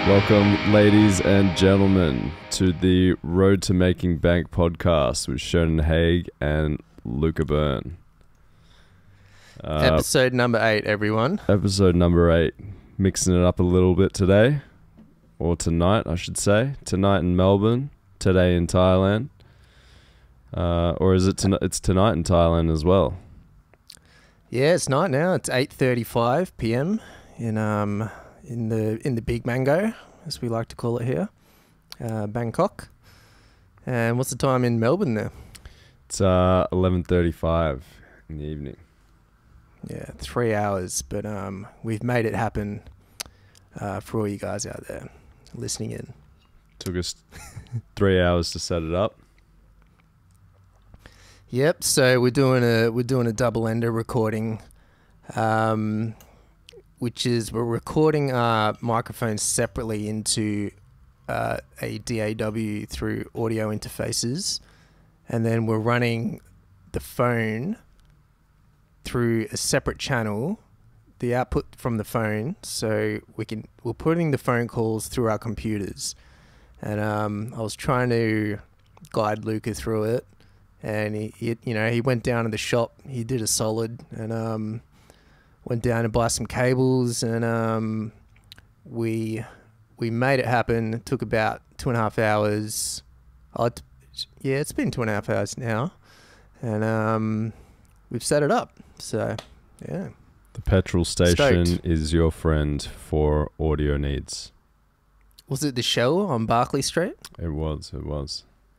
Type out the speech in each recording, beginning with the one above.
Welcome, ladies and gentlemen, to the Road to Making Bank podcast with Sherman Haig and Luca Byrne. Episode number 8, everyone. Episode number 8. Mixing it up a little bit today, or tonight, I should say. Tonight in Melbourne, today in Thailand. Or is it tonight? It's tonight in Thailand as well. Yeah, it's night now. It's 8:35 p.m. in the Big Mango, as we like to call it here, Bangkok. And what's the time in Melbourne there? It's 11:35 in the evening. Yeah, 3 hours, but we've made it happen for all you guys out there listening in. Took us 3 hours to set it up. Yep. So we're doing a double ender recording, which is we're recording our microphones separately into a DAW through audio interfaces, and then we're running the phone through a separate channel, the output from the phone, so we're putting the phone calls through our computers. And I was trying to guide Luca through it, and he went down to the shop. He did a solid, and went down to buy some cables, and we made it happen. It took about 2.5 hours. Yeah, it's been 2.5 hours now, and we've set it up. So, yeah. The petrol station Stoked. is your friend for audio needs. Was it the Shell on Barclay Street? It was.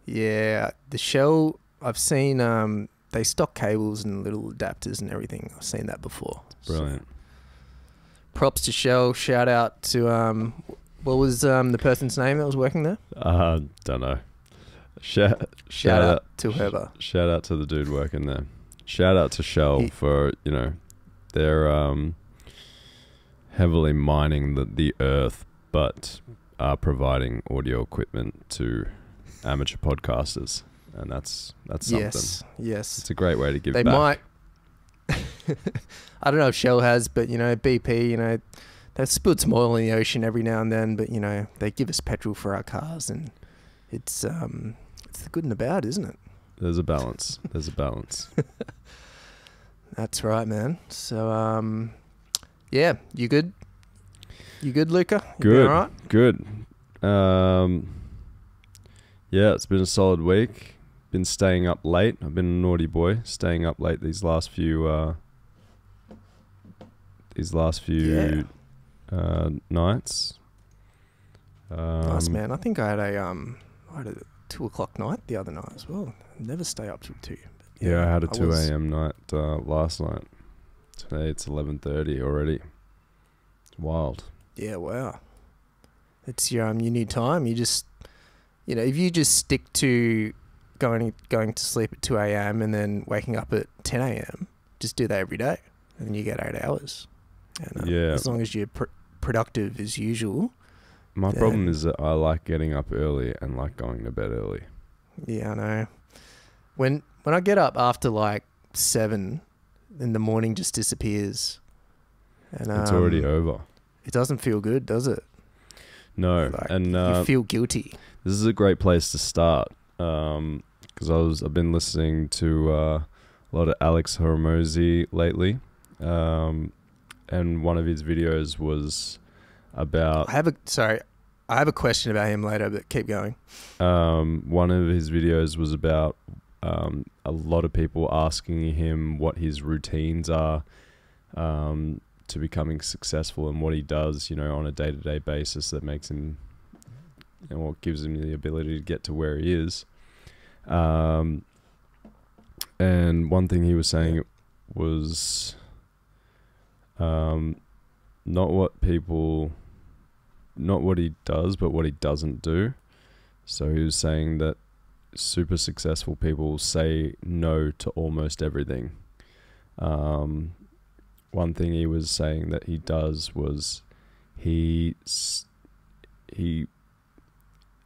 Yeah, the Shell. I've seen they stock cables and little adapters and everything. I've seen that before. Brilliant. So, props to Shell. Shout out to what was the person's name that was working there? Don't know. Shout out to whoever. Shout out to the dude working there. Shout out to Shell for, they're heavily mining the earth, but are providing audio equipment to amateur podcasters. And that's something. Yes. It's a great way to give they back. They might. I don't know if Shell has, but BP, they spilled some oil in the ocean every now and then, but they give us petrol for our cars, and it's the good and the bad, isn't it? There's a balance. That's right, man. So yeah, you good? You good, Luca? You Good. been all right? Good. Yeah, it's been a solid week. Been staying up late. I've been a naughty boy, staying up late these last few nights. Nice, man. I think I had a 2 o'clock night the other night as well. Never stay up till 2. Yeah, I had a 2 a.m. night last night. Today it's 11:30 already. It's wild. Yeah, wow. It's your you need time. You just if you just stick to going to sleep at 2 a.m. and then waking up at 10 a.m., just do that every day, and then you get 8 hours. And as long as you're productive as usual. My problem is that I like getting up early and like going to bed early. Yeah, I know. When I get up after like 7, then the morning just disappears. And it's already over. It doesn't feel good, does it? No, and you feel guilty. This is a great place to start because I've been listening to a lot of Alex Hormozi lately, and one of his videos was about. I have a question about him later, but keep going. One of his videos was about a lot of people asking him what his routines are to becoming successful and what he does, on a day-to-day basis that makes him, what gives him the ability to get to where he is. And one thing he was saying was not what he does, but what he doesn't do. So he was saying that super successful people say no to almost everything. One thing he was saying that he does was he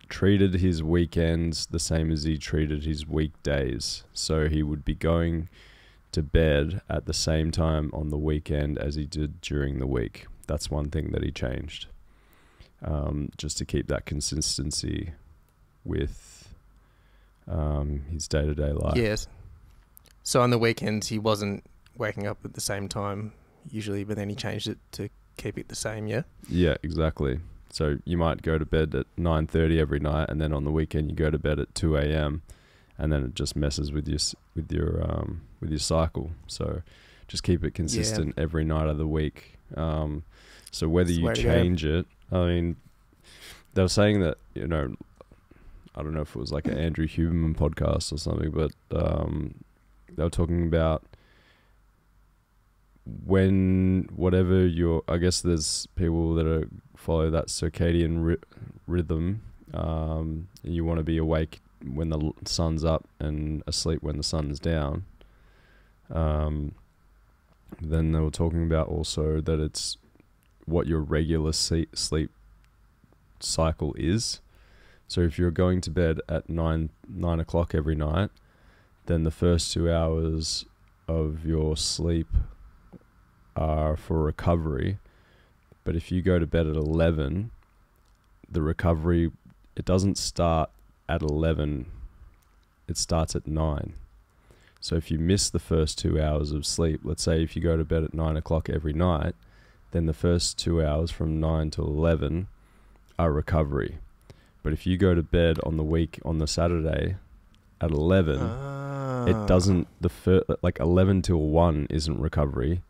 treated his weekends the same as he treated his weekdays. So he would be going to bed at the same time on the weekend as he did during the week. That's one thing that he changed. just to keep that consistency with his day-to-day life. Yes. So on the weekends, he wasn't waking up at the same time usually, but then he changed it to keep it the same, yeah? Yeah, exactly. So you might go to bed at 9:30 every night, and then on the weekend you go to bed at 2 a.m. and then it just messes with your cycle. So just keep it consistent every night of the week. So whether you change it, I mean, they were saying that, you know, I don't know if it was like an Andrew Huberman podcast or something, but they were talking about I guess there's people that follow that circadian rhythm. You want to be awake when the sun's up and asleep when the sun's down. Then they were talking about also that it's what your regular sleep cycle is. So if you're going to bed at 9 o'clock every night, then the first 2 hours of your sleep are for recovery. But if you go to bed at 11, the recovery, it doesn't start at 11, it starts at 9. So if you miss the first 2 hours of sleep, let's say if you go to bed at 9 o'clock every night, then the first 2 hours from 9 to 11 are recovery. But if you go to bed on the Saturday at 11, it doesn't, like 11 till 1 isn't recovery.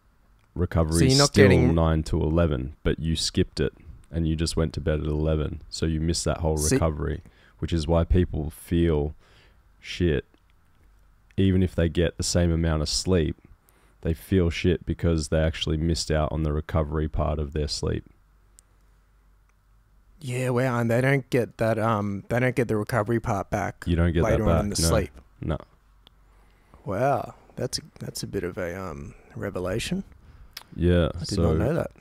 Recovery is still 9 to 11, but you skipped it and you just went to bed at 11. So you missed that whole recovery, which is why people feel shit. Even if they get the same amount of sleep, they feel shit because they actually missed out on the recovery part of their sleep. Yeah, wow, and they don't get that. They don't get the recovery part back. You don't get later that back. On in the sleep. No. Wow, that's a bit of a revelation. Yeah, I did not know that.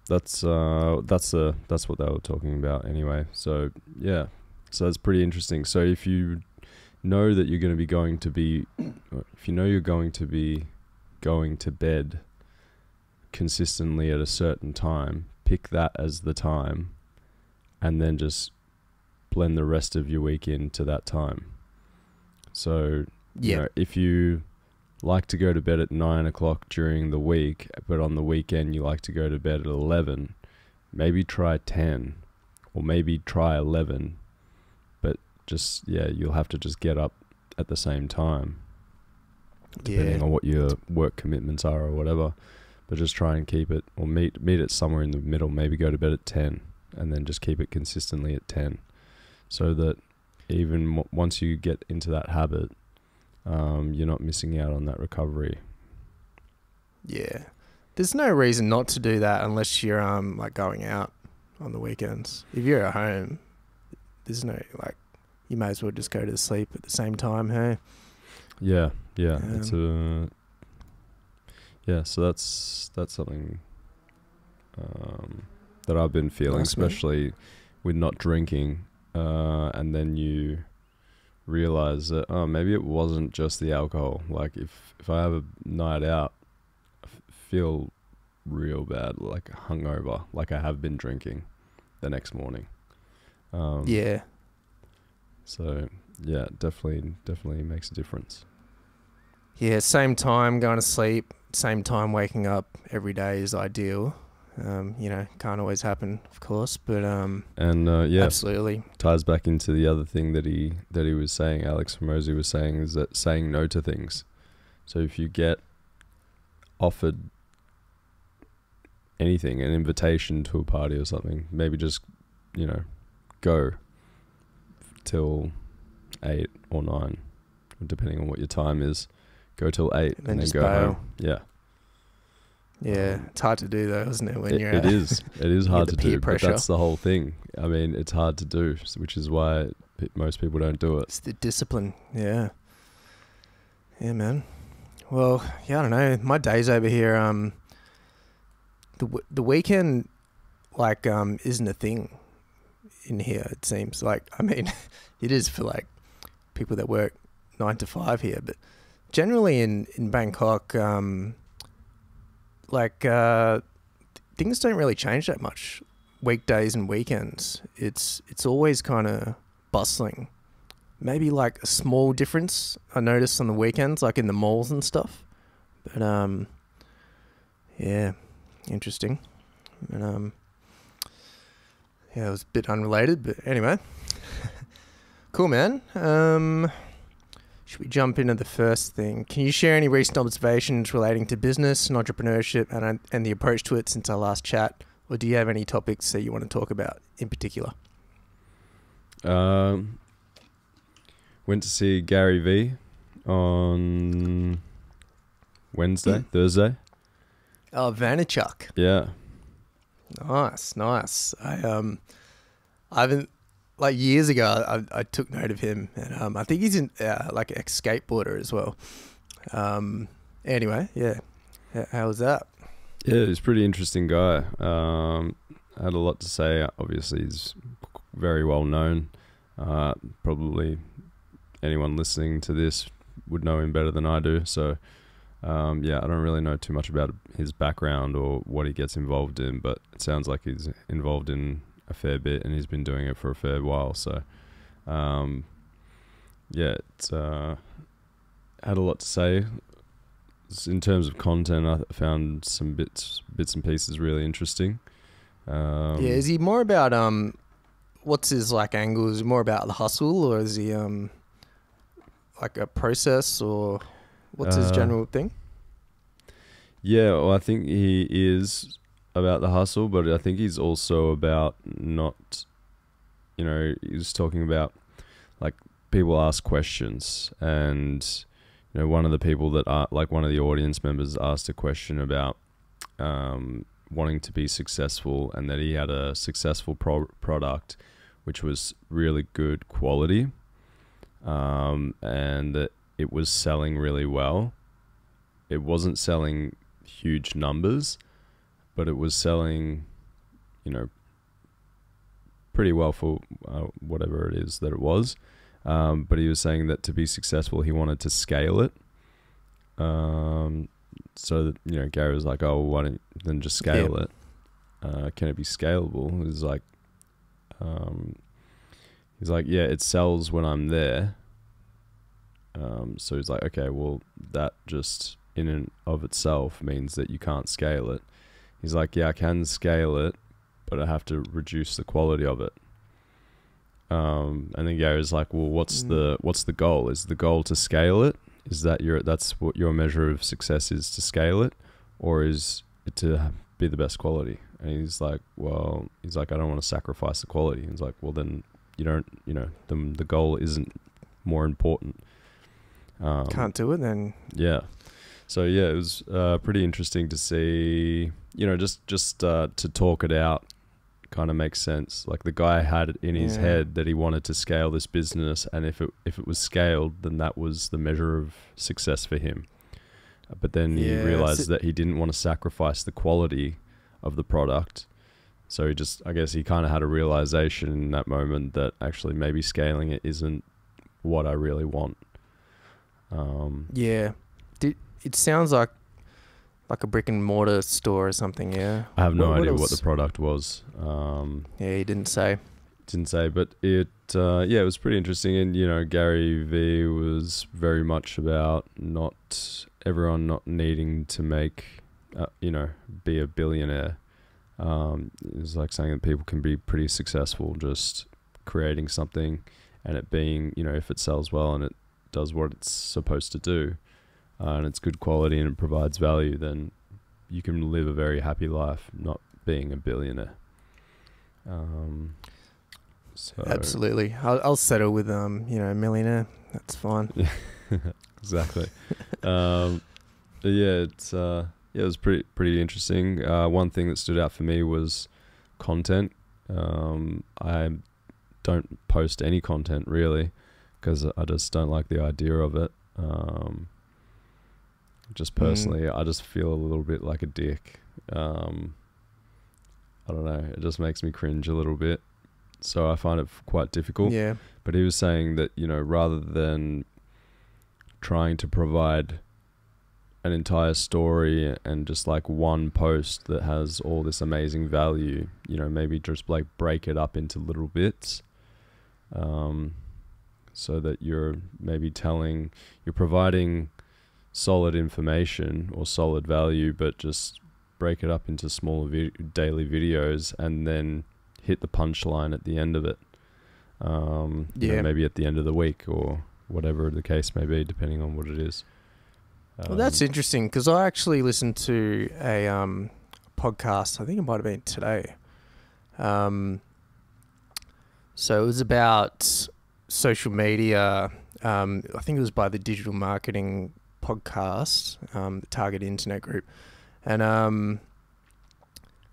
That's what they were talking about anyway. So yeah, so that's pretty interesting. So if you know that you're going to be going to bed consistently at a certain time, pick that as the time, and then just blend the rest of your week into that time. So you know, if you like to go to bed at 9 o'clock during the week, but on the weekend you like to go to bed at 11, maybe try 10, or maybe try 11, but just, you'll have to just get up at the same time, depending on what your work commitments are or whatever, but just try and keep it, or meet it somewhere in the middle, maybe go to bed at 10, and then just keep it consistently at 10, so that even once you get into that habit, you're not missing out on that recovery. Yeah. There's no reason not to do that unless you're like going out on the weekends. If you're at home, there's no, like, you may as well just go to sleep at the same time, hey? Yeah. It's so that's something that I've been feeling, especially with not drinking, and then you realize that maybe it wasn't just the alcohol. Like if I have a night out, I feel real bad, like hungover, like I have been drinking the next morning. So yeah, definitely makes a difference. Yeah, same time going to sleep, same time waking up every day is ideal. Can't always happen, of course, but absolutely ties back into the other thing that he was saying. Alex Hormozi was saying is that saying no to things. So if you get offered anything, an invitation to a party or something, maybe just go till 8 or 9, depending on what your time is. Go till 8 and then go home. Yeah, it's hard to do though, isn't it? When you're it is hard to do, but that's the whole thing. I mean, it's hard to do, which is why most people don't do it. It's the discipline. Yeah, man. Well, I don't know. My days over here, the weekend, like, isn't a thing in here. It seems like, I mean, it is for like people that work 9 to 5 here, but generally in Bangkok, things don't really change that much weekdays and weekends, it's always kind of bustling. Maybe like a small difference I noticed on the weekends, like in the malls and stuff. But yeah, interesting. And yeah, it was a bit unrelated, but anyway. Cool, man. Should we jump into the first thing? Can you share any recent observations relating to business and entrepreneurship and the approach to it since our last chat? Or do you have any topics that you want to talk about in particular? Went to see Gary V on Thursday. Oh, Vaynerchuk. Yeah. Nice. I haven't, like years ago, I took note of him, and I think he's in like an ex-skateboarder as well. Anyway, yeah. How was that? Yeah, he's a pretty interesting guy. Had a lot to say. Obviously, he's very well known. Probably anyone listening to this would know him better than I do. So, yeah, I don't really know too much about his background or what he gets involved in, but it sounds like he's involved in a fair bit, and he's been doing it for a fair while. So, yeah, it's had a lot to say. In terms of content, I found some bits and pieces really interesting. Yeah, is he more about what's his like angle? Is he more about the hustle, or is he like a process, or what's his general thing? Yeah, well, I think he is about the hustle, but I think he's also about not, he's talking about like people ask questions, and one of the people that are like one of the audience members asked a question about wanting to be successful, and that he had a successful product which was really good quality, and that it was selling really well. It wasn't selling huge numbers, but it was selling, pretty well for whatever it is that it was. But he was saying that to be successful, he wanted to scale it. So that, Gary was like, "Oh, why don't you then just scale it? Can it be scalable?" He's like, "Yeah, it sells when I'm there." So he's like, "Okay, well, that just in and of itself means that you can't scale it." He's like, "Yeah, I can scale it, but I have to reduce the quality of it." And then Gary's like, "Well, what's the goal? Is the goal to scale it? Is that that's what your measure of success is, to scale it, or is it to be the best quality?" And he's like, "I don't want to sacrifice the quality." He's like, "Well, then you don't, the goal isn't more important." Can't do it then. Yeah. So yeah, it was pretty interesting to see, just to talk it out kind of makes sense. Like the guy had it in his head that he wanted to scale this business, and if it was scaled, then that was the measure of success for him. But then he realized that he didn't want to sacrifice the quality of the product. So I guess he kind of had a realization in that moment that actually maybe scaling it isn't what I really want. It sounds like a brick and mortar store or something. Yeah, I have no idea what the product was. He didn't say. But it it was pretty interesting. And Gary V was very much about not everyone not needing to make be a billionaire. It was like saying that people can be pretty successful just creating something, and it being, if it sells well and it does what it's supposed to do, and it's good quality and it provides value, then you can live a very happy life not being a billionaire. So absolutely, I'll settle with a millionaire. That's fine. Exactly. But yeah, it was pretty interesting. One thing that stood out for me was content. I don't post any content really, because I just don't like the idea of it. Just personally, I just feel a little bit like a dick. I don't know. It just makes me cringe a little bit. So I find it quite difficult. Yeah. But he was saying that, rather than trying to provide an entire story and just like one post that has all this amazing value, you know, maybe just like break it up into little bits, so that you're providing solid information or solid value, but just break it up into smaller daily videos and then hit the punchline at the end of it. You know, maybe at the end of the week or whatever the case may be, depending on what it is. Well, that's interesting because I actually listened to a podcast. I think it might have been today. So it was about social media. I think it was by the Digital Marketing Podcast, the Target Internet Group, and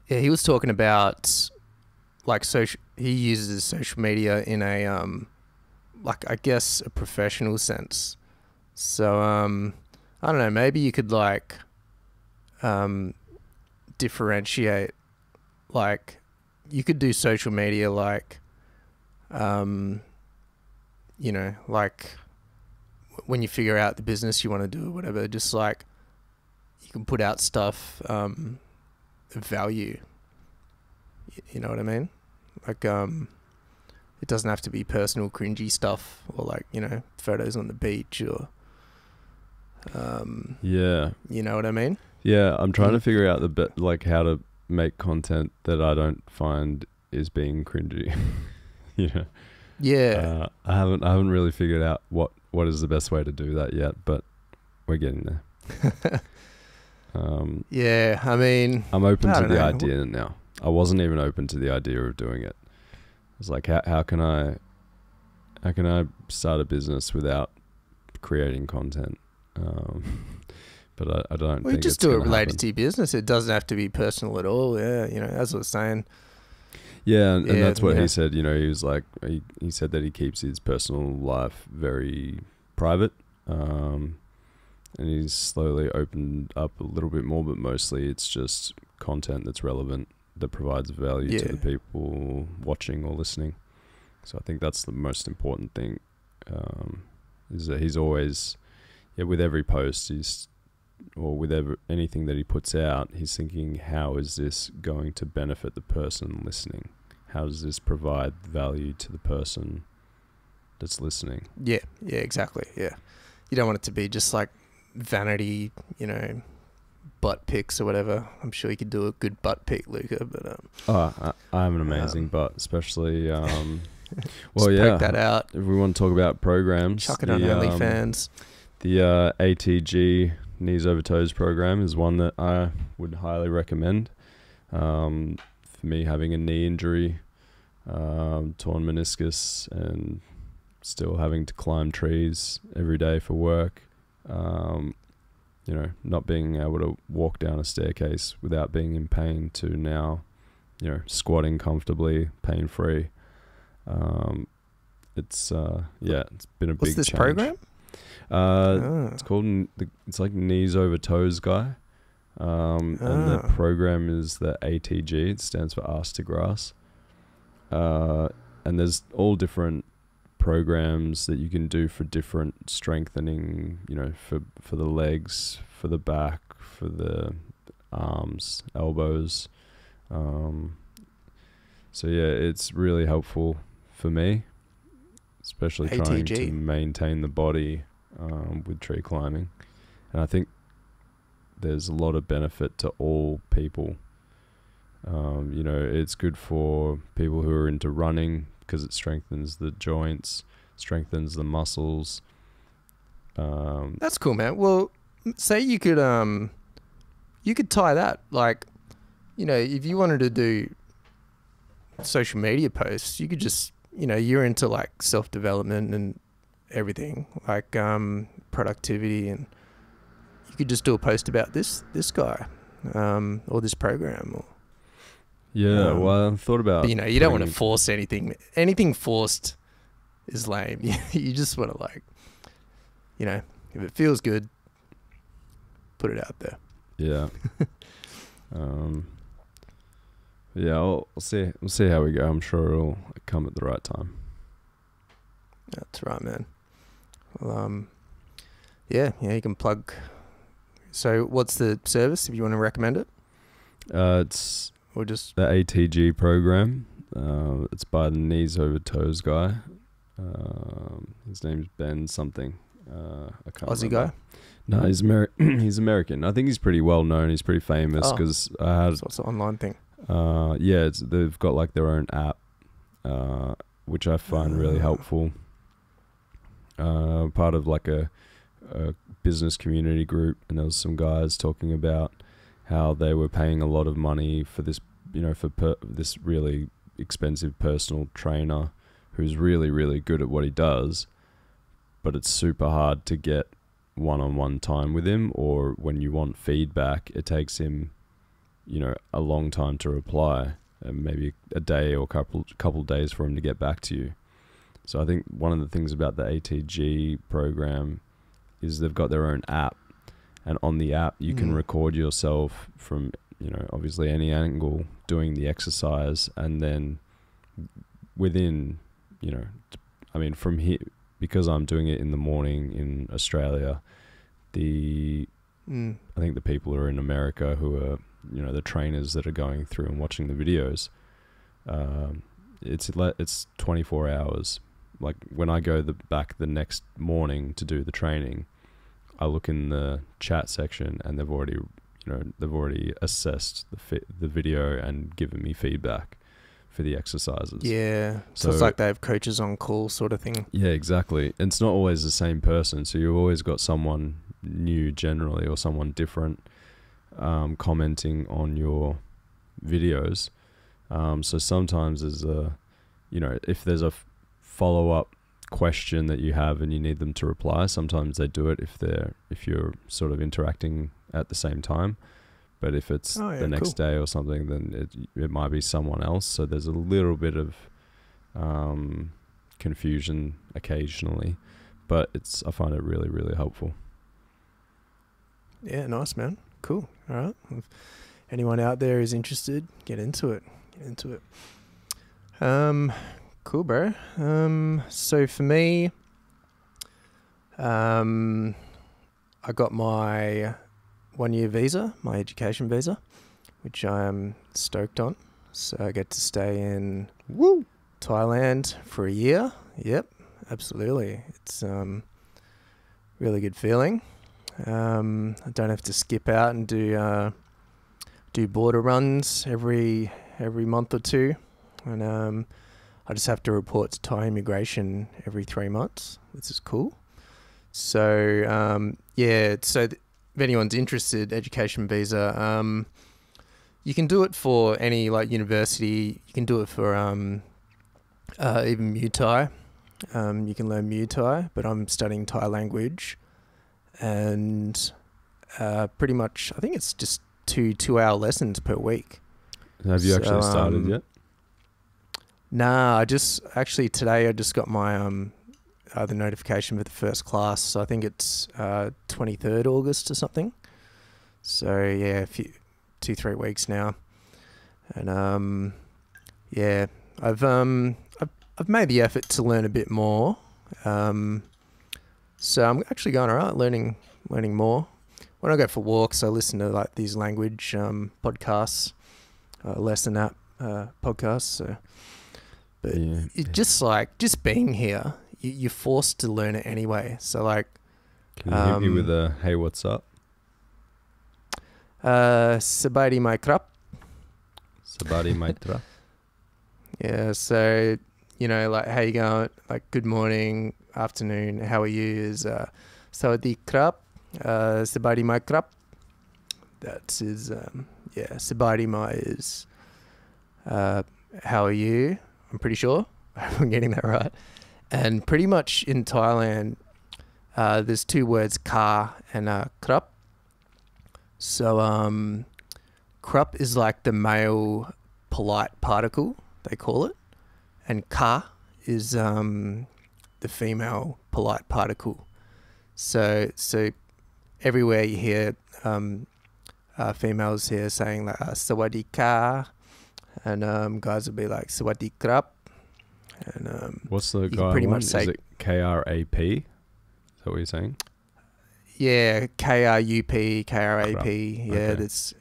yeah, he was talking about like he uses social media in a like I guess a professional sense. So I don't know, maybe you could like differentiate, like you could do social media like you know, like when you figure out the business you want to do or whatever, just like you can put out stuff of value. You know what I mean? Like it doesn't have to be personal cringy stuff or like, you know, photos on the beach or yeah, you know what I mean? Yeah, I'm trying to figure out like how to make content that I don't find is being cringy. You know? Yeah. I haven't really figured out what is the best way to do that yet, but we're getting there. Yeah, I mean, I'm open to the idea now. I wasn't even open to the idea of doing it. It's like how can I start a business without creating content? But I don't think just do it related to your business. It doesn't have to be personal at all. Yeah, you know, as I was saying. Yeah, and that's what he said. You know, he was like, he said that he keeps his personal life very private, and he's slowly opened up a little bit more, but mostly it's just content that's relevant, that provides value to the people watching or listening. So I think that's the most important thing, is that he's always, with every post, anything that he puts out, he's thinking, how is this going to benefit the person listening? How does this provide value to the person that's listening? Yeah, exactly. Yeah. You don't want it to be just like vanity, you know, butt pics or whatever. I'm sure you could do a good butt pic, Luca, but I have an amazing butt, especially well, poke that out. If we want to talk about programs, chuck it on OnlyFans. The ATG Knees Over Toes program is one that I would highly recommend. For me, having a knee injury, torn meniscus, and still having to climb trees every day for work, you know, not being able to walk down a staircase without being in pain, to now, you know, squatting comfortably, pain-free. It's been a big change. What's this program? It's called, it's like Knees Over Toes Guy. And the program is the ATG. It stands for Ass to Grass. And there's all different programs that you can do for different strengthening, you know, for the legs, for the back, for the arms, elbows. So yeah, it's really helpful for me, especially trying to maintain the body with tree climbing. And I think there's a lot of benefit to all people. You know, it's good for people who are into running because it strengthens the joints, strengthens the muscles. That's cool, man. Well, say you could tie that, like, you know, if you wanted to do social media posts, you could just, you know, you're into like self-development and everything, like productivity, and you could just do a post about this guy or this program. Or well, I thought about, but, you know, you don't want to force anything. Anything forced is lame. You just want to, like, you know, if it feels good, put it out there. Yeah. We'll see how we go. I'm sure it'll come at the right time. That's right, man. Well, you can plug So what's the service if you want to recommend it? It's Or just the ATG program. It's by the Knees Over Toes guy. His name's Ben something. I can't Aussie remember. guy? No, he's he's American. I think he's pretty well known. He's pretty famous because I had. So it's an online thing. Yeah, they've got like their own app, which I find really helpful. Part of like a business community group, and there was some guys talking about how they were paying a lot of money for this, this really expensive personal trainer who's really, really good at what he does, but it's super hard to get one-on-one time with him, or when you want feedback, it takes him, a long time to reply, and maybe a day or couple days for him to get back to you. So I think one of the things about the ATG program is they've got their own app, and on the app you can record yourself from, obviously any angle doing the exercise, and then within, from here, because I'm doing it in the morning in Australia, I think the people who are in America who are, the trainers that are going through and watching the videos, it's 24 hours. Like when I go back the next morning to do the training, I look in the chat section and they've already assessed the video and given me feedback for the exercises. Yeah. So it's like they have coaches on call sort of thing. Yeah, exactly. And it's not always the same person. So you've always got someone new generally, or someone different commenting on your videos. So sometimes there's if there's a follow-up question that you have and you need them to reply, sometimes they do it if you're sort of interacting at the same time. But if it's the next day or something, then it might be someone else. So there's a little bit of confusion occasionally, but I find it really, really helpful. Yeah, nice, man. Cool. All right. If anyone out there is interested, get into it. Cool, bro. So for me, I got my 1-year visa, my education visa, which I am stoked on. So I get to stay in Thailand for a year. Yep, absolutely. It's really good feeling. I don't have to skip out and do border runs every month or two, and I just have to report to Thai immigration every 3 months. This is cool. So if anyone's interested, education visa, you can do it for any like university. You can do it for even Muay Thai. You can learn Muay Thai, but I'm studying Thai language, and pretty much I think it's just 2-hour lessons per week. Have you actually started yet? Nah, today I just got my the notification for the first class. So I think it's 23rd August or something. So yeah, 2-3 weeks now, and I've made the effort to learn a bit more. So I'm actually going alright, learning more. When I go for walks, I listen to like these language podcasts, lesson app podcasts. So, but it just being here, you're forced to learn it anyway. So like, can you hit me with a hey, what's up? Sabadi mai krap. Sabadi mai trap. Yeah. So like how you going? Like good morning, afternoon. How are you? Is Sawadee krap. Sabadi mai krap. That is Sabadi mai is how are you? I'm pretty sure I'm getting that right. And pretty much in Thailand, there's 2 words, ka and krap. So krup is like the male polite particle, they call it, and ka is the female polite particle. So everywhere you hear females here saying like sawadee ka, and guys will be like sawadee krap. And what's the guy pretty one? much say, is it KRAP? Is that what you're saying? Yeah, KRUP, KRAP. Yeah, Okay. that's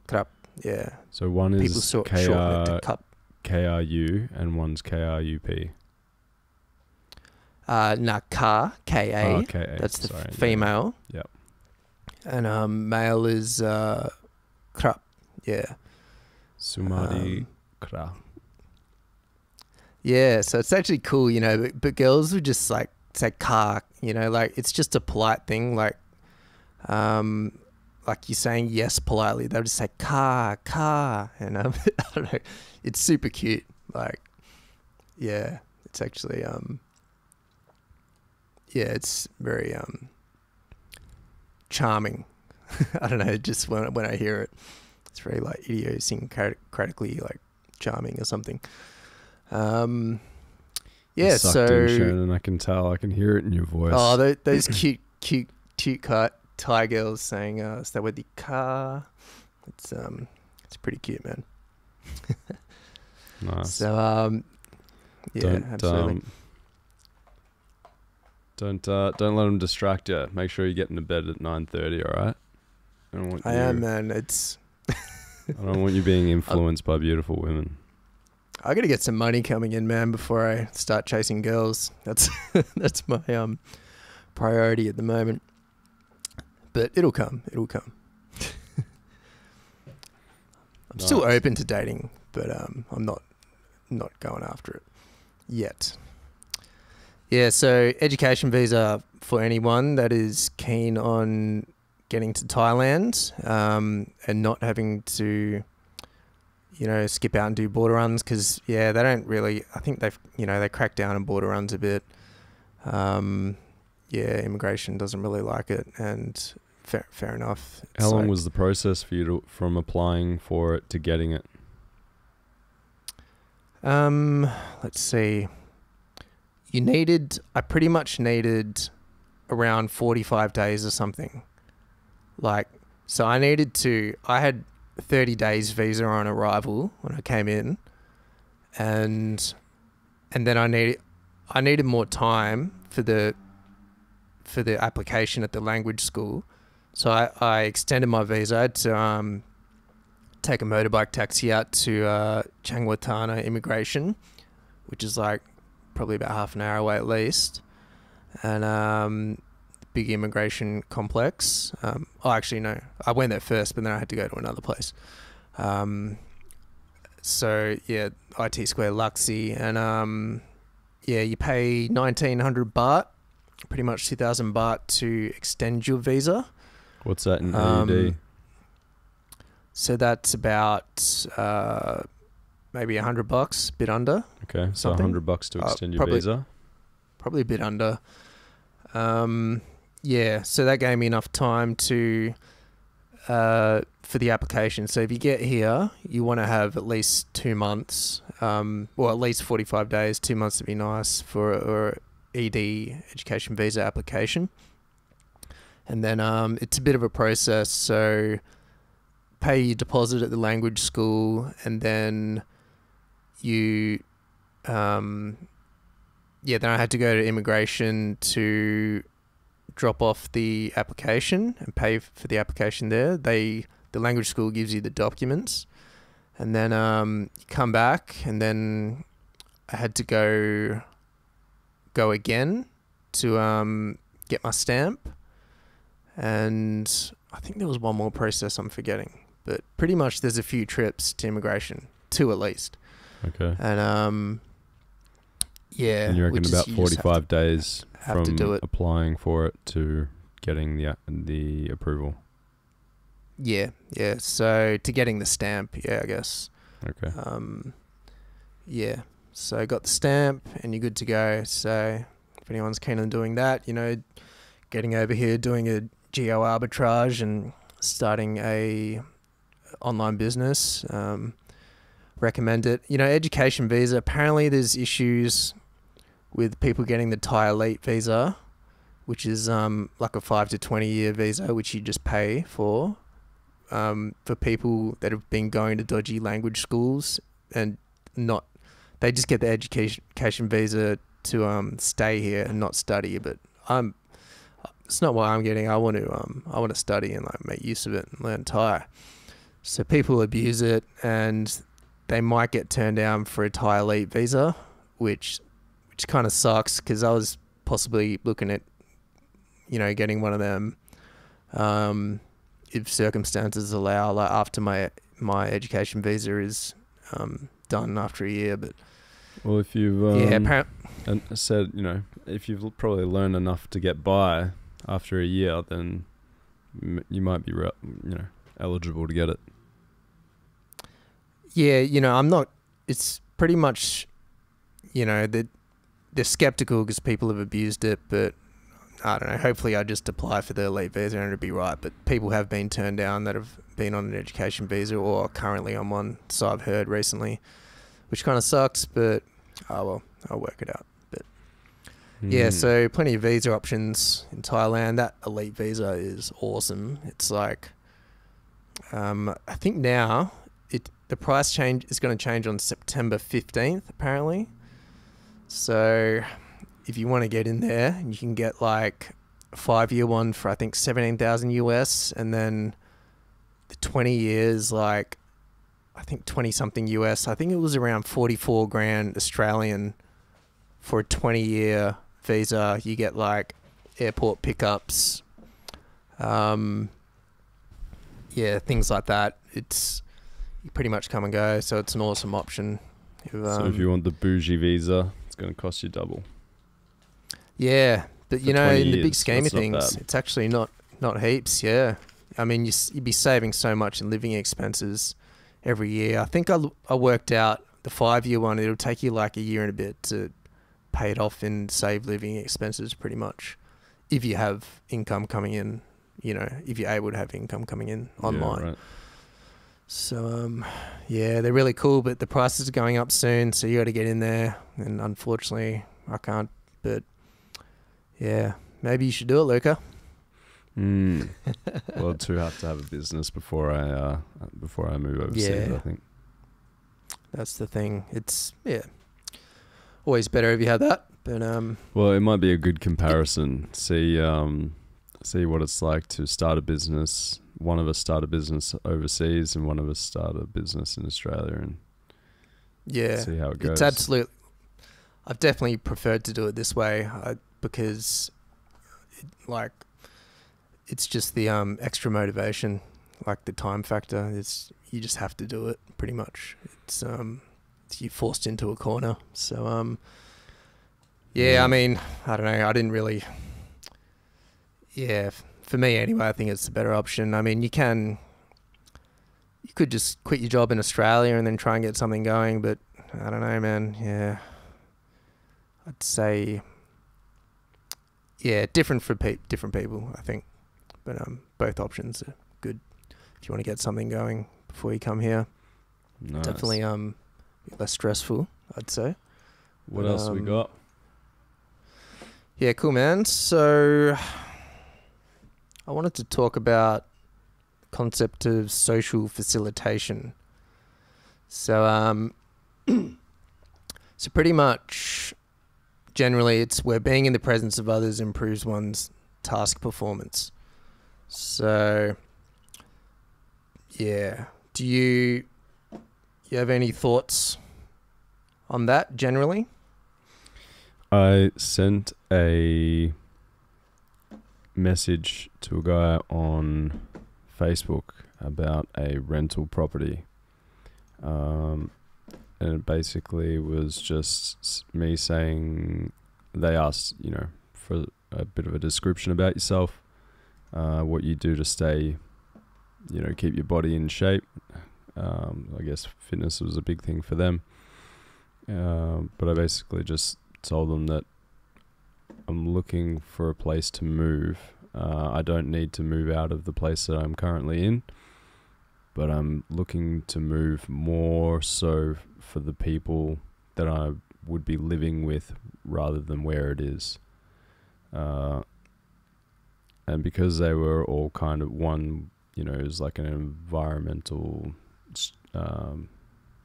Krap. Yeah. So one People is shorten it to cup. KRU and one's KRUP. Ka, KA. Oh, KA. That's the Sorry, female. Yep. And male is Krap. Yeah. Sumadi Kra. Yeah, so it's actually cool, you know, but girls would just like say ka, you know, like it's just a polite thing, like you're saying yes politely. They'll just say ka, and I don't know, it's super cute. Like, yeah, it's actually yeah, it's very charming. I don't know, just when I hear it, it's very like idiosyncratically like charming or something. Yeah, Sucked in, Shannon, I can tell. I can hear it in your voice. Oh, those cute Thai girls saying "stay with the car." It's pretty cute, man. Nice. So yeah, absolutely. Don't let them distract you. Make sure you get into bed at 9:30. All right. I am, man. It's. I don't want you being influenced by beautiful women. I got to get some money coming in, man, before I start chasing girls. That's my priority at the moment. But it'll come. It'll come. I'm still open to dating, but I'm not going after it yet. Yeah, so education visa for anyone that is keen on getting to Thailand and not having to, you know, skip out and do border runs, because they don't really. I think they crack down on border runs a bit. Immigration doesn't really like it, and fair enough. How long was the process for you from applying for it to getting it? Let's see. I pretty much needed around 45 days or something. Like, so I had 30 days visa on arrival when I came in, and then I needed more time for the application at the language school. So I extended my visa. I had to take a motorbike taxi out to Changwatana immigration, which is like probably about half an hour away at least, and big immigration complex. Actually no, I went there first, but then I had to go to another place. So yeah, IT Square Luxy, and you pay 1,900 baht, pretty much 2,000 baht to extend your visa. What's that in AUD? So that's about maybe $100, bit under. Okay, so $100 to extend your visa. Probably a bit under. So that gave me enough time to for the application. So if you get here, you want to have at least 2 months, or at least 45 days. 2 months would be nice for ED education visa application. And then it's a bit of a process. So pay your deposit at the language school, and then you then I had to go to immigration to drop off the application and pay for the application there. The language school gives you the documents, and then you come back, and then I had to go again to get my stamp, and I think there was one more process I'm forgetting, but pretty much there's a few trips to immigration, 2 at least. Okay. And and you reckon about 45 days from to do it. Applying for it to getting the approval? Yeah. So to getting the stamp, I guess. Okay. So I got the stamp, and you're good to go. So if anyone's keen on doing that, getting over here, doing a geo arbitrage and starting a online business, recommend it. Education visa, apparently there's issues with people getting the Thai Elite visa, which is like a 5 to 20 year visa, which you just pay for people that have been going to dodgy language schools and they just get the education visa to stay here and not study. But it's not what I'm getting. I want to study and like make use of it and learn Thai. So people abuse it, and they might get turned down for a Thai elite visa, which kind of sucks, because I was possibly looking at, getting one of them, if circumstances allow, like after my education visa is done after a year. But well, if you've and said, if you've probably learned enough to get by after a year, then you might be eligible to get it. Yeah, I'm not. It's pretty much, they're skeptical because people have abused it, but I don't know. Hopefully, I just apply for the elite visa and it'll be right. But people have been turned down that have been on an education visa or currently on one, so I've heard recently, which kind of sucks. But well, I'll work it out. But yeah, so plenty of visa options in Thailand. That elite visa is awesome. It's like, I think now the price change is going to change on September 15th, apparently. So if you want to get in there, you can get like a 5-year one for, I think, 17,000 US, and then the 20 years, like, I think 20 something US. I think it was around 44 grand Australian for a 20-year visa. You get like airport pickups, things like that. You pretty much come and go, so it's an awesome option. So if you want the bougie visa, it's going to cost you double. Yeah, but in the big scheme of things, it's actually not heaps. Yeah, I mean, you'd be saving so much in living expenses every year. I think I worked out the 5-year one. It'll take you like a year and a bit to pay it off and save living expenses, pretty much, if you have income coming in. If you're able to have income coming in online. Yeah, right. So they're really cool, but the prices are going up soon, so you got to get in there. And unfortunately, I can't. But yeah, maybe you should do it, Luca. Well, too have to have a business before I move overseas. I think that's the thing. It's always better if you have that. But well, it might be a good comparison. See what it's like to start a business. One of us start a business overseas, and one of us start a business in Australia, and see how it goes. It's absolute. I've definitely preferred to do it this way because, it's just the extra motivation, like the time factor. You just have to do it pretty much. It's you're forced into a corner. So I mean, I don't know. I didn't really. Yeah. For me, anyway, I think it's a better option. I mean, you could just quit your job in Australia and then try and get something going, but I don't know, man. Yeah, I'd say, different for different people, I think. But both options are good if you want to get something going before you come here. Nice. Definitely less stressful, I'd say. What else we got? Yeah, cool, man. So I wanted to talk about the concept of social facilitation. So, so pretty much, generally, it's where being in the presence of others improves one's task performance. So, yeah. Do you have any thoughts on that generally? I sent a message to a guy on Facebook about a rental property. And it basically was just me saying, they asked, for a bit of a description about yourself, what you do to stay, keep your body in shape. I guess fitness was a big thing for them. But I basically just told them that I'm looking for a place to move. I don't need to move out of the place that I'm currently in, but I'm looking to move more so for the people that I would be living with rather than where it is. And because they were all kind of one, it was like an environmental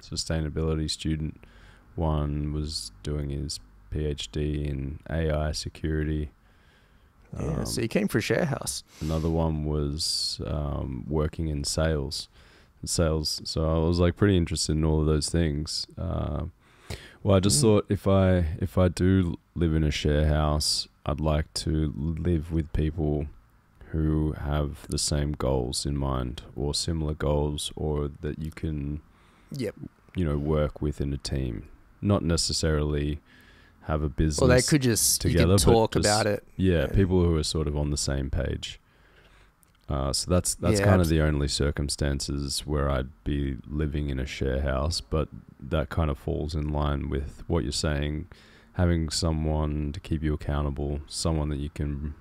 sustainability student. One was doing his PhD in AI security. Yeah, so you came for a share house. Another one was working in sales. So I was like pretty interested in all of those things. Well, I just thought if I do live in a share house, I'd like to live with people who have the same goals in mind or similar goals, or that you can, work with in a team. Not necessarily have a business. Well, they could just together, you could talk about it. Yeah, people who are sort of on the same page. So that's kind of the only circumstances where I'd be living in a share house, but that kind of falls in line with what you're saying, having someone to keep you accountable, someone that you can,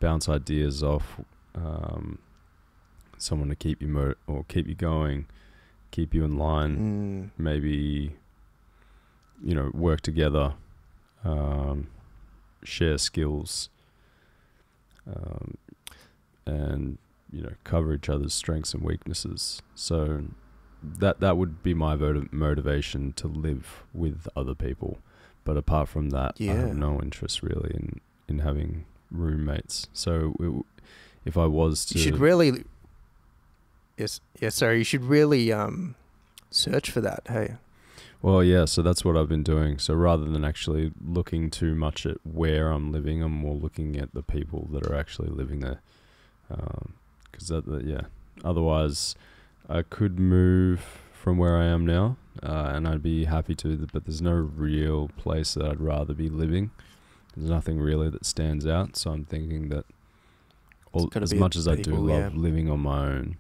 bounce ideas off, someone to keep you keep you going, keep you in line, maybe, work together, share skills, and cover each other's strengths and weaknesses. So that would be my motivation to live with other people. But apart from that, I have no interest really in having roommates. So if I was to, you should really, you should really search for that. Hey. Well, yeah, so that's what I've been doing. So rather than actually looking too much at where I'm living, I'm more looking at the people that are actually living there. Because otherwise I could move from where I am now, and I'd be happy to, but there's no real place that I'd rather be living. There's nothing really that stands out, so I'm thinking that as much as I do love living on my own,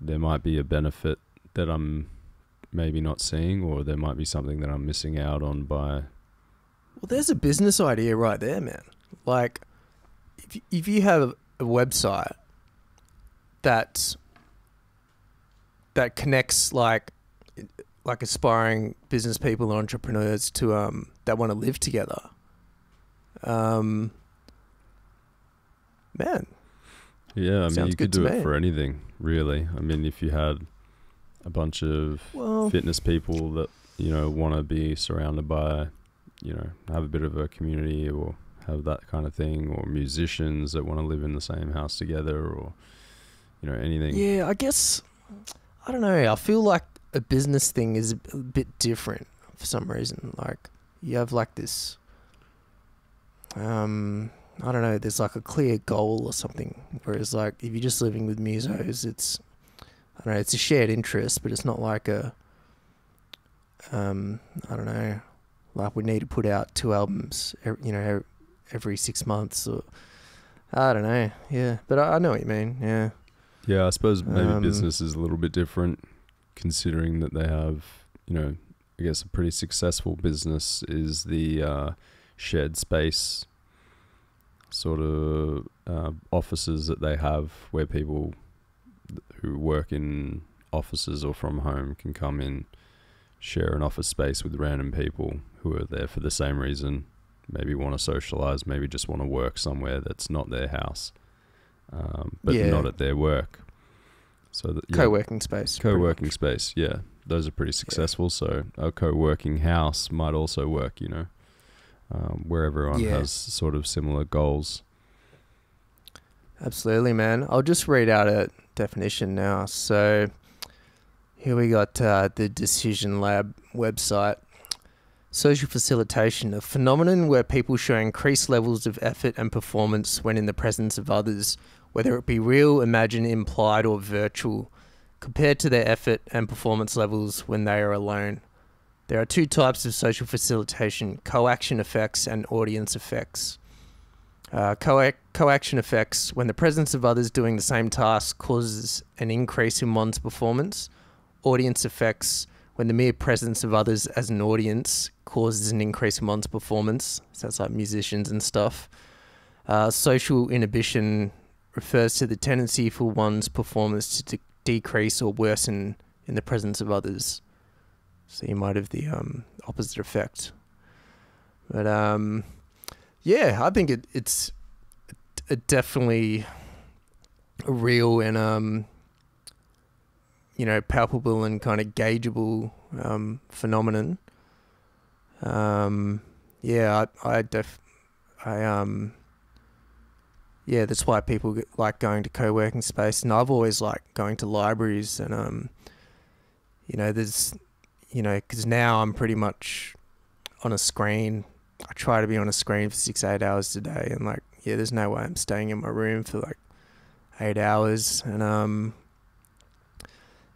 there might be a benefit that I'm maybe not seeing, or there might be something that I'm missing out on by... Well, there's a business idea right there, man. Like, if you have a website that connects like aspiring business people and entrepreneurs to that want to live together, man. Yeah, I mean, you could do it for anything, really. I mean, if you had a bunch of fitness people that, want to be surrounded by, have a bit of a community or have that kind of thing, or musicians that want to live in the same house together, or, anything. Yeah, I guess, I don't know. I feel like a business thing is a bit different for some reason. Like, you have like this, I don't know, there's like a clear goal or something. Whereas like, if you're just living with musos, it's, I don't know, it's a shared interest, but it's not like a, I don't know, like we need to put out 2 albums, every 6 months, or I don't know. Yeah, but I know what you mean. Yeah. Yeah, I suppose maybe business is a little bit different, considering that they have, I guess a pretty successful business is the shared space sort of offices that they have, where people who work in offices or from home can come in, share an office space with random people who are there for the same reason, maybe want to socialize, maybe just want to work somewhere that's not their house, but not at their work. So that, co-working space. Co-working space, yeah. Those are pretty successful. So a co-working house might also work, where everyone has sort of similar goals. Absolutely, man. I'll just read out a definition now. So here we got the Decision Lab website. Social facilitation, a phenomenon where people show increased levels of effort and performance when in the presence of others, whether it be real, imagined, implied, or virtual, compared to their effort and performance levels when they are alone. There are 2 types of social facilitation: coaction effects and audience effects. Coaction effects, when the presence of others doing the same task causes an increase in one's performance. Audience effects, when the mere presence of others as an audience causes an increase in one's performance. So that's like musicians and stuff. Social inhibition refers to the tendency for one's performance to decrease or worsen in the presence of others. So you might have the opposite effect. But I think it's definitely a real and palpable and kind of gaugeable phenomenon. I yeah, that's why people like going to co-working space. And I've always liked going to libraries, and there's, because now I'm pretty much on a screen. I try to be on a screen for 6-8 hours a day, and like, yeah, there's no way I'm staying in my room for like 8 hours. And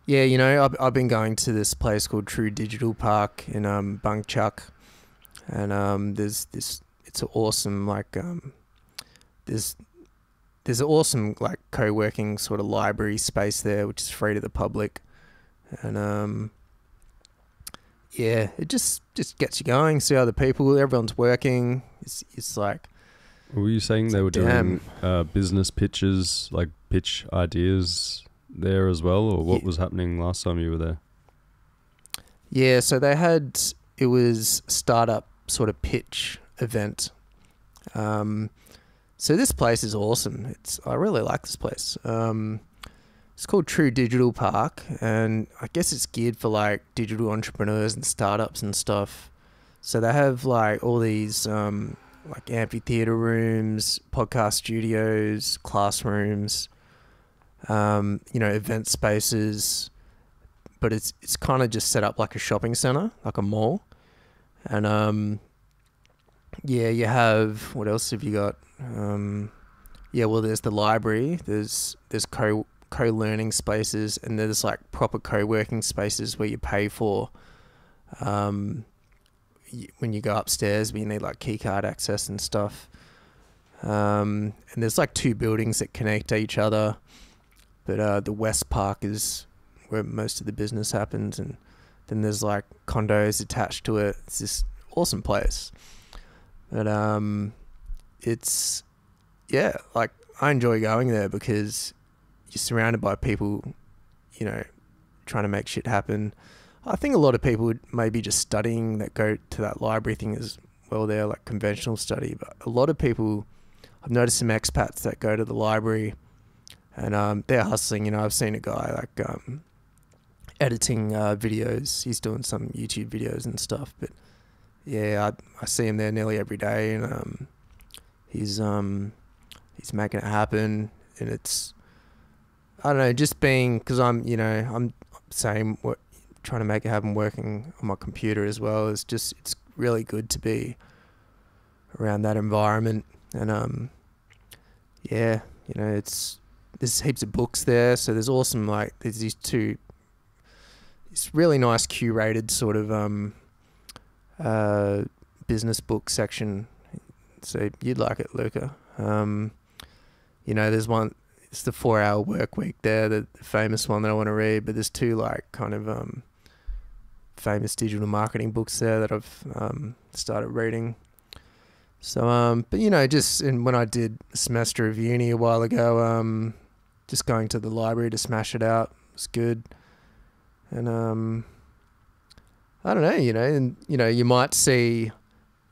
yeah, I've been going to this place called True Digital Park in Bang Chak, and there's this. It's an awesome there's an awesome like co-working sort of library space there, which is free to the public, and yeah, it just gets you going. See other people, everyone's working. It's like. Were you saying they were doing business pitches, like pitch ideas there as well, or what was happening last time you were there? Yeah, so it was startup sort of pitch event. So this place is awesome. I really like this place. It's called True Digital Park, and I guess it's geared for like digital entrepreneurs and startups and stuff. So they have like all these like amphitheater rooms, podcast studios, classrooms, event spaces, but it's kind of just set up like a shopping center, like a mall. And yeah, you have, what else have you got? Yeah, well, there's the library, there's co-learning spaces, and there's like proper co-working spaces where you pay for when you go upstairs, but you need like key card access and stuff. And there's like 2 buildings that connect to each other, but the West Park is where most of the business happens, and then there's like condos attached to it. It's this awesome place. But it's, yeah, like I enjoy going there because you're surrounded by people, trying to make shit happen. I think a lot of people maybe just studying that go to that library thing as well there, like conventional study. But a lot of people, I've noticed some expats that go to the library and they're hustling. I've seen a guy like editing videos. He's doing some YouTube videos and stuff. But yeah, I see him there nearly every day, and he's making it happen. And it's, I don't know, just being, because I'm saying what, trying to make it happen working on my computer as well. It's really good to be around that environment. And yeah, there's heaps of books there, so there's awesome, like there's it's really nice curated sort of business book section, so you'd like it, Luca. There's one, it's the 4-Hour Work Week there, the famous one that I want to read, but there's 2 like kind of famous digital marketing books there that I've started reading. So but just when I did a semester of uni a while ago, just going to the library to smash it out was good. And I don't know, and you might see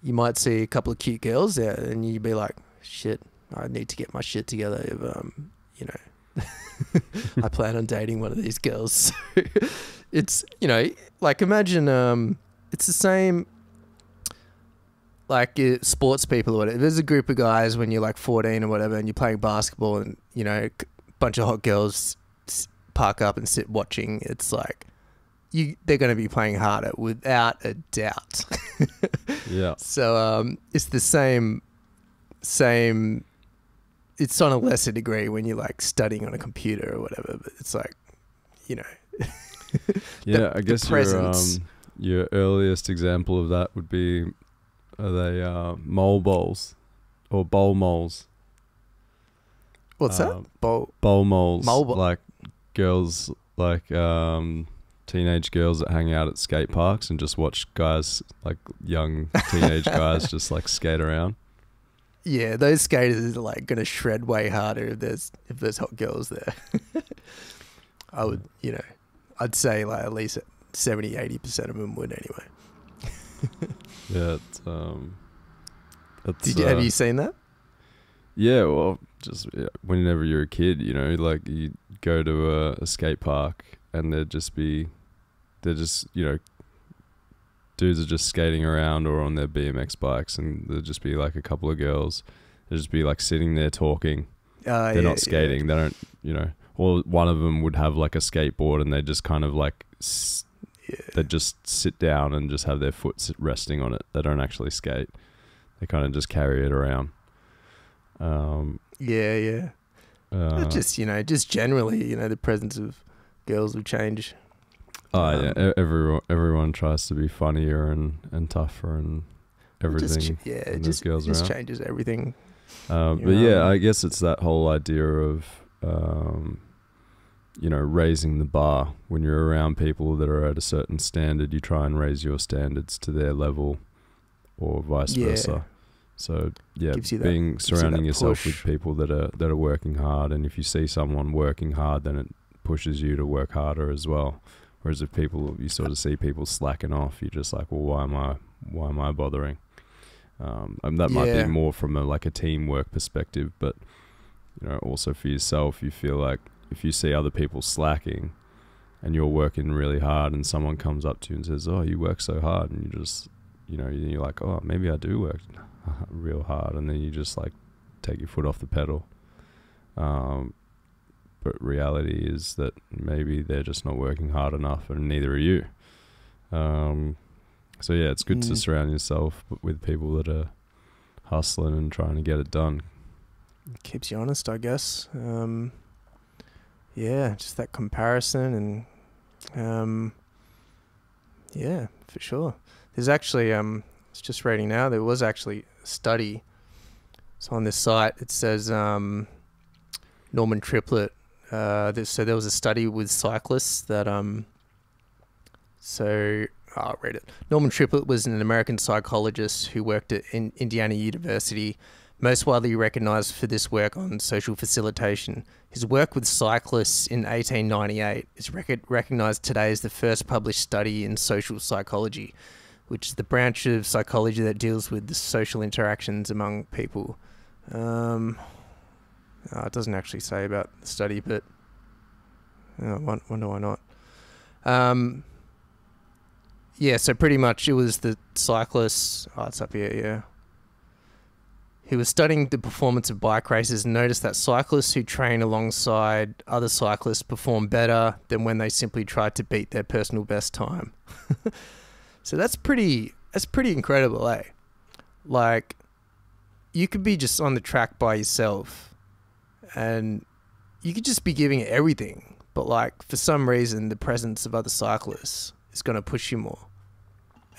a couple of cute girls there, and you'd be like, shit, I need to get my shit together if I plan on dating one of these girls. So it's, like imagine it's the same like sports people or whatever. There's a group of guys when you're like 14 or whatever, and you're playing basketball, and a bunch of hot girls park up and sit watching. It's like they're going to be playing harder without a doubt. Yeah. So it's the same. It's on a lesser degree when you're like studying on a computer or whatever, but it's like, yeah, I guess your earliest example of that would be, are they mole bowls or bowl moles? What's that? Bowl moles. Like girls, like teenage girls that hang out at skate parks and just watch guys, like young teenage guys, just like skate around. Yeah, those skaters are like gonna shred way harder if there's hot girls there. I would, I'd say like at least 70-80% of them would anyway. Yeah, have you seen that? Yeah, well, just whenever you're a kid, like you go to a skate park and they're just dudes are just skating around or on their BMX bikes, and there'll just be like a couple of girls. They'll just be like sitting there talking. They're not skating. They don't, you know. Or one of them would have like a skateboard, and they just kind of like they just sit down and just have their foot resting on it. They don't actually skate. They kind of just carry it around. Just, you know, just generally, you know, the presence of girls will change. Yeah, everyone tries to be funnier and tougher and everything. It just changes everything. But yeah, I guess it's that whole idea of, you know, raising the bar. When you're around people that are at a certain standard, you try and raise your standards to their level, or vice versa. So yeah, surrounding yourself with people that are working hard, and if you see someone working hard, then it pushes you to work harder as well. Whereas if you sort of see people slacking off, you're just like, well, why am I bothering? And that might be more from a teamwork perspective, but you know, also for yourself, you feel like if you see other people slacking and you're working really hard, and someone comes up to you and says, "Oh, you work so hard," and you just, you know, you're like, "Oh, maybe I do work real hard," and then you just like take your foot off the pedal. But reality is that maybe they're just not working hard enough, and neither are you. So yeah, it's good to surround yourself with people that are hustling and trying to get it done. Keeps you honest, I guess. Just that comparison, and yeah, for sure. There's actually, I was just reading now, there was actually a study. So on this site, it says Norman Triplett. So there was a study with cyclists that I'll read it. Norman Triplett was an American psychologist who worked at Indiana University, most widely recognized for this work on social facilitation. His work with cyclists in 1898 is recognized today as the first published study in social psychology, which is the branch of psychology that deals with the social interactions among people. It doesn't actually say about the study, but wonder why not. So pretty much it was the cyclists. Oh, it's up here, yeah. He was studying the performance of bike races and noticed that cyclists who train alongside other cyclists perform better than when they simply tried to beat their personal best time. So that's pretty incredible, eh? Like, you could be just on the track by yourself and you could just be giving it everything, but like for some reason the presence of other cyclists is going to push you more,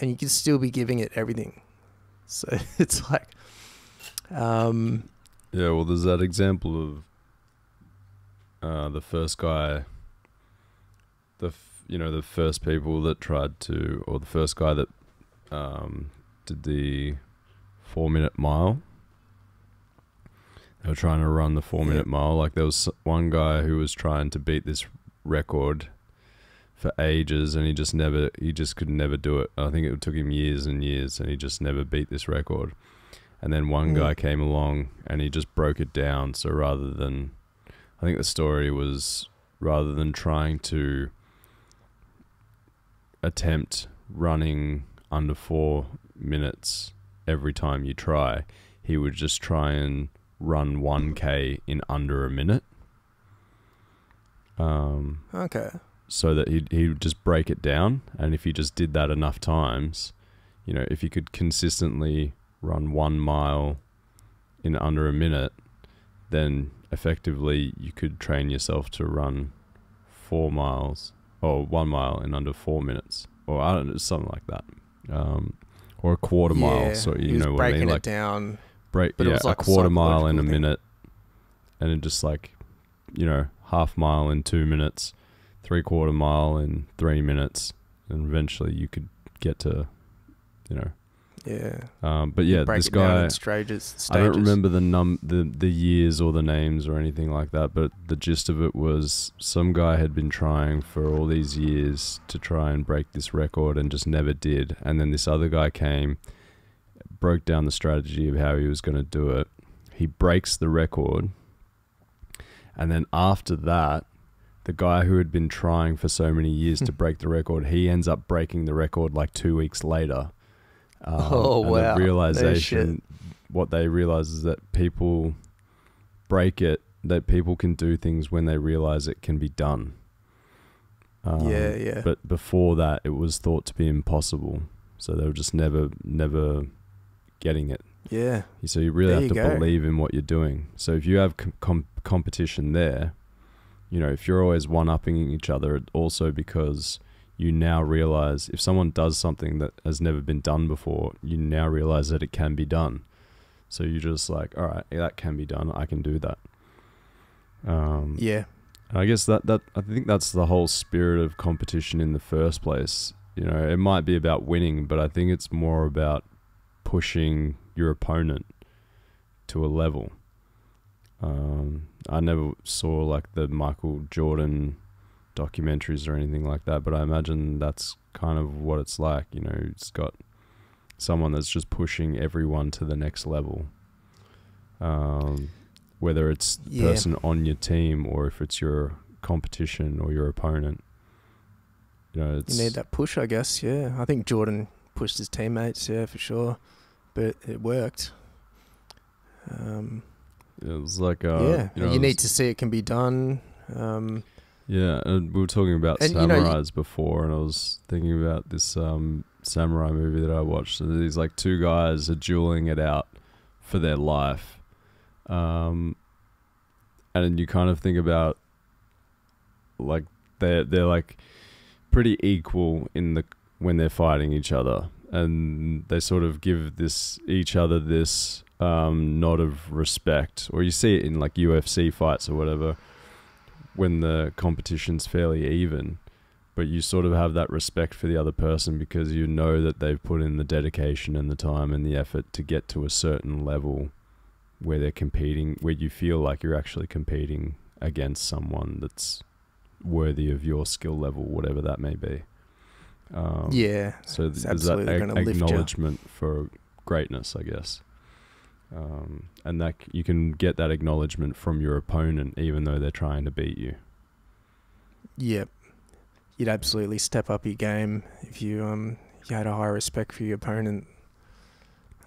and you can still be giving it everything. So it's like well, there's that example of the first guy, the first people that tried to, or the first guy that did the 4-minute mile. They were trying to run the 4-minute mile. Like, there was one guy who was trying to beat this record for ages, and he just could never do it. I think it took him years and years, and he just never beat this record. And then one guy came along and he just broke it down. So I think the story was, rather than trying to attempt running under 4 minutes every time you try, he would just try and run 1K in under a minute. Okay. So that he would just break it down, and if he just did that enough times, you know, if you could consistently run 1 mile in under a minute, then effectively you could train yourself to run 4 miles or 1 mile in under 4 minutes, or I don't know, something like that, or a quarter mile. So you know what I mean, like down. But it was like a quarter mile in a minute, and then just like, you know, half mile in 2 minutes, 3/4 mile in 3 minutes, and eventually you could get to, you know. Yeah. But yeah, this guy, stages. I don't remember the years or the names or anything like that, but the gist of it was some guy had been trying for all these years to try and break this record and just never did. And then this other guy came, broke down the strategy of how he was going to do it. He breaks the record. And then after that, the guy who had been trying for so many years to break the record, he ends up breaking the record like 2 weeks later. Oh, and wow. the realization, No shit. what they realize is that people break it, that people can do things when they realize it can be done. Yeah. But before that, it was thought to be impossible. So they were just never getting it. Yeah. So you really There have you to go. believe in what you're doing. So if you have competition there, you know, if you're always one-upping each other, also because you now realize if someone does something that has never been done before, you now realize that it can be done. So you're just like, all right, that can be done. I can do that. Yeah. And I guess that I think that's the whole spirit of competition in the first place. You know, it might be about winning, but I think it's more about pushing your opponent to a level. I never saw like the Michael Jordan documentaries or anything like that, but I imagine that's kind of what it's like. You know, it's got someone that's just pushing everyone to the next level. Whether it's the person on your team or if it's your competition or your opponent. You know, You need that push, I guess. Yeah. I think Jordan pushed his teammates, yeah, for sure. But it worked. It was like you need to see it can be done. Yeah, and we were talking about And, samurais before, and I was thinking about this samurai movie that I watched. And these like two guys are dueling it out for their life, and you kind of think about like they're like pretty equal when they're fighting each other, and they sort of give each other this nod of respect, or you see it in like UFC fights or whatever, when the competition's fairly even, but you sort of have that respect for the other person because you know that they've put in the dedication and the time and the effort to get to a certain level where they're competing, where you feel like you're actually competing against someone that's worthy of your skill level, whatever that may be. So there's that acknowledgement for greatness, I guess. And that you can get that acknowledgement from your opponent even though they're trying to beat you. Yep. You'd absolutely step up your game if you had a high respect for your opponent.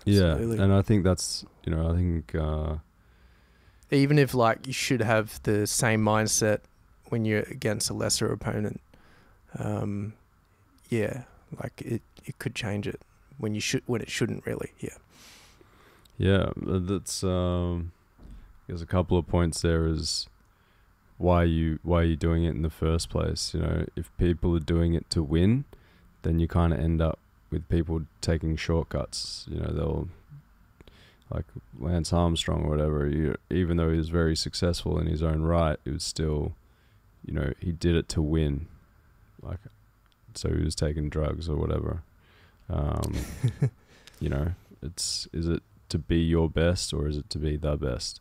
Absolutely. Yeah, and I think that's, even if like you should have the same mindset when you're against a lesser opponent, like it could change it when it shouldn't really. Yeah, that's there's a couple of points there. Is why are you doing it in the first place? You know, if people are doing it to win, then you kind of end up with people taking shortcuts. You know, they'll like Lance Armstrong or whatever. Even though he was very successful in his own right, it was still, you know, he did it to win. Like, so he was taking drugs or whatever. You know, is it to be your best or is it to be the best?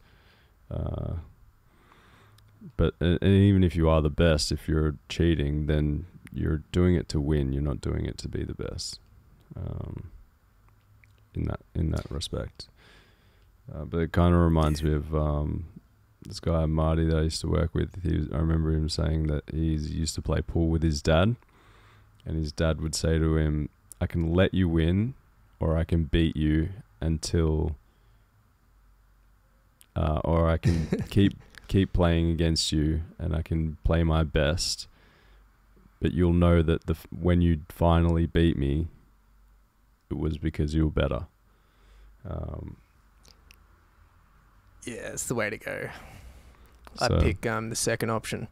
But even if you are the best, if you're cheating, then you're doing it to win. You're not doing it to be the best. In that respect. But it kind of reminds me of this guy Marty that I used to work with. I remember him saying that he used to play pool with his dad, and his dad would say to him, "I can let you win, or I can beat you until, or I can keep playing against you, and I can play my best. But you'll know that when you finally beat me, it was because you were better." Yeah, it's the way to go. So, I'd pick the second option.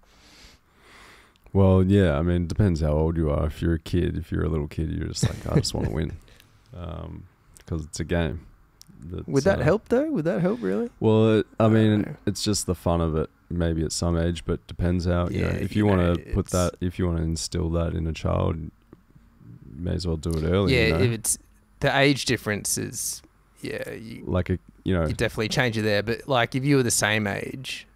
Well, yeah, I mean, it depends how old you are. If you're a little kid, you're just like, I just want to win. Because it's a game. Would that help though? Would that help really? Well, I mean, it's just the fun of it. Maybe at some age, but depends how. You know, if you want to if you want to instill that in a child, you may as well do it early. Yeah, you know? if it's the age difference is, you definitely change it there. But like, if you were the same age,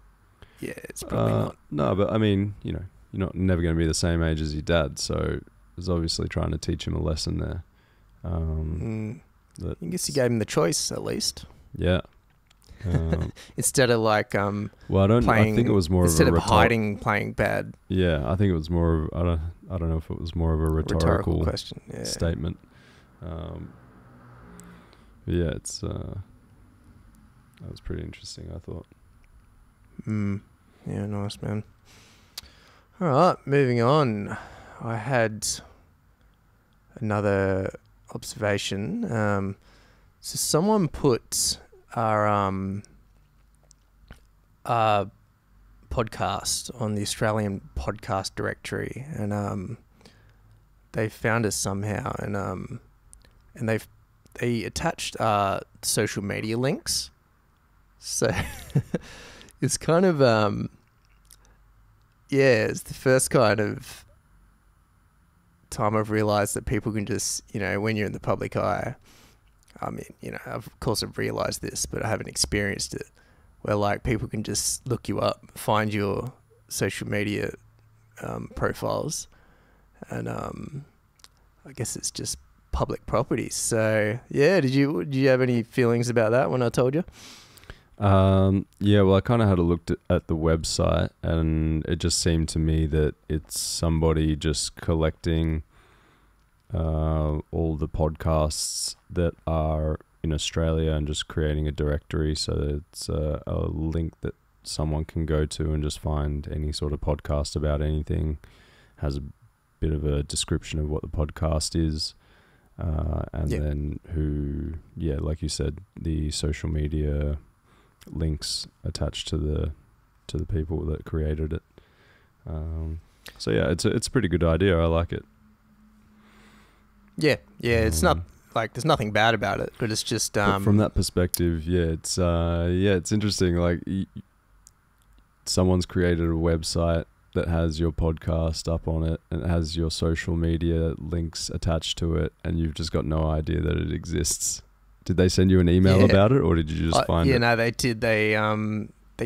yeah, it's probably not. No, but I mean, you know, you're never going to be the same age as your dad, so it's obviously trying to teach him a lesson there. I guess you gave him the choice at least. Yeah. Instead of like well, I think it was more instead of a of hiding playing bad. Yeah, I think it was more of I don't know if it was more of a rhetorical question. Yeah. statement. Yeah, it's that was pretty interesting, I thought. Yeah, nice, man. All right, moving on. I had another observation. So someone put our podcast on the Australian podcast directory, and they found us somehow, and they attached social media links. So it's kind of it's the first kind of time I've realized that people can just, when you're in the public eye, I mean, of course I've realized this, but I haven't experienced it, where like people can just look you up, find your social media profiles, and I guess it's just public property. So yeah, did you have any feelings about that when I told you? Yeah, well, I kind of had a look at the website, and it just seemed to me that it's somebody just collecting all the podcasts that are in Australia and just creating a directory. So it's a link that someone can go to and just find any sort of podcast about anything. Has a bit of a description of what the podcast is, and then like you said, the social media links attached to the people that created it. So yeah, it's a pretty good idea. I like it. Yeah, it's not like there's nothing bad about it, but it's just from that perspective, it's interesting. Like someone's created a website that has your podcast up on it and it has your social media links attached to it, and you've just got no idea that it exists. Did they send you an email about it, or did you just find it? Yeah, no, they did. They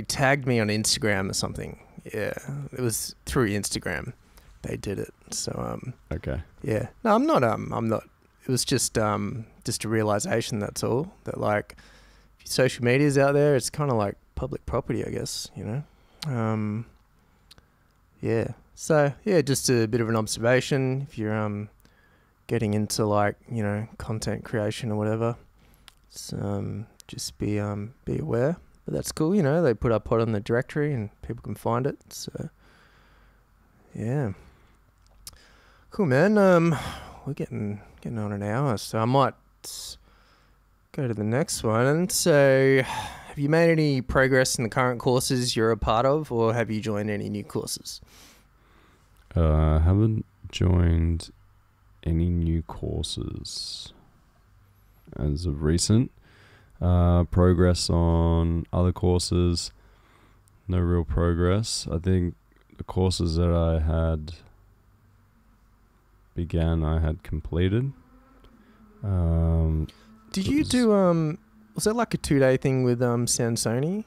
tagged me on Instagram or something. Yeah, it was through Instagram. They did it. So okay. Yeah. No, I'm not. It was just a realization. That's all. That like, if your social media's out there, it's kind of like public property, I guess. Yeah. So yeah, just a bit of an observation. If you're getting into like content creation or whatever. Just be aware, but that's cool. They put our pod on the directory and people can find it. So yeah, cool, man. We're getting on an hour, so I might go to the next one. And so, have you made any progress in the current courses you're a part of, or have you joined any new courses? I haven't joined any new courses as of recent. Progress on other courses, no real progress. I think the courses that I had completed. Did you do was that like a 2-day thing with Sansoni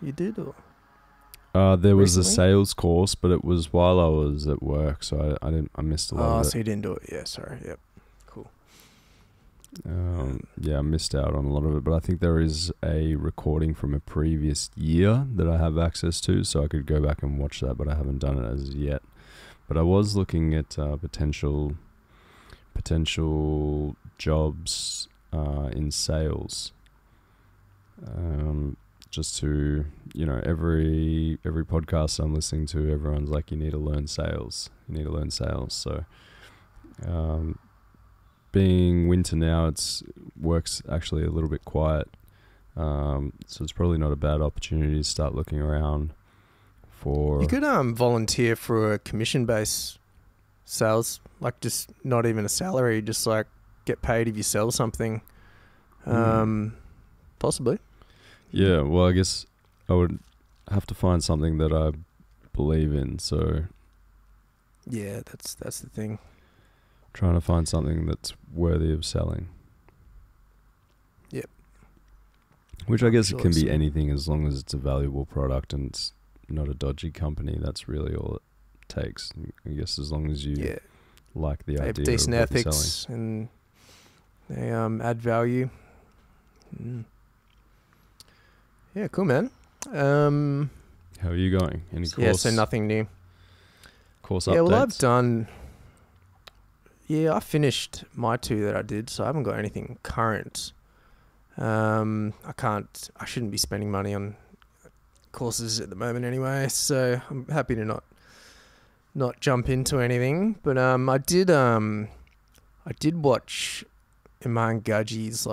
you did, or there was recently? a sales course, but it was while I was at work, so I missed a lot of it. So you didn't do it. Yeah, sorry. Yep. Cool. I missed out on a lot of it, but I think there is a recording from a previous year that I have access to, so I could go back and watch that, but I haven't done it as yet. But I was looking at potential jobs in sales, just to every podcast I'm listening to, everyone's like, you need to learn sales. So being winter now, work's actually a little bit quiet, so it's probably not a bad opportunity to start looking around for. You could volunteer for a commission-based sales, like just not even a salary, just like get paid if you sell something. Possibly. Yeah, well, I guess I would have to find something that I believe in. So yeah, that's the thing. Trying to find something that's worthy of selling. Yep. Which I guess it can be anything, as long as it's a valuable product and it's not a dodgy company. That's really all it takes. I guess as long as you like the idea of decent what you're ethics selling. And they add value. Yeah, cool, man. Um, How are you going? Any course? yeah, so nothing new. Course Yeah, updates? well, I've done. Yeah, I finished my 2 that I did, so I haven't got anything current. I shouldn't be spending money on courses at the moment anyway, so I'm happy to not jump into anything. But I did watch Iman Gaji's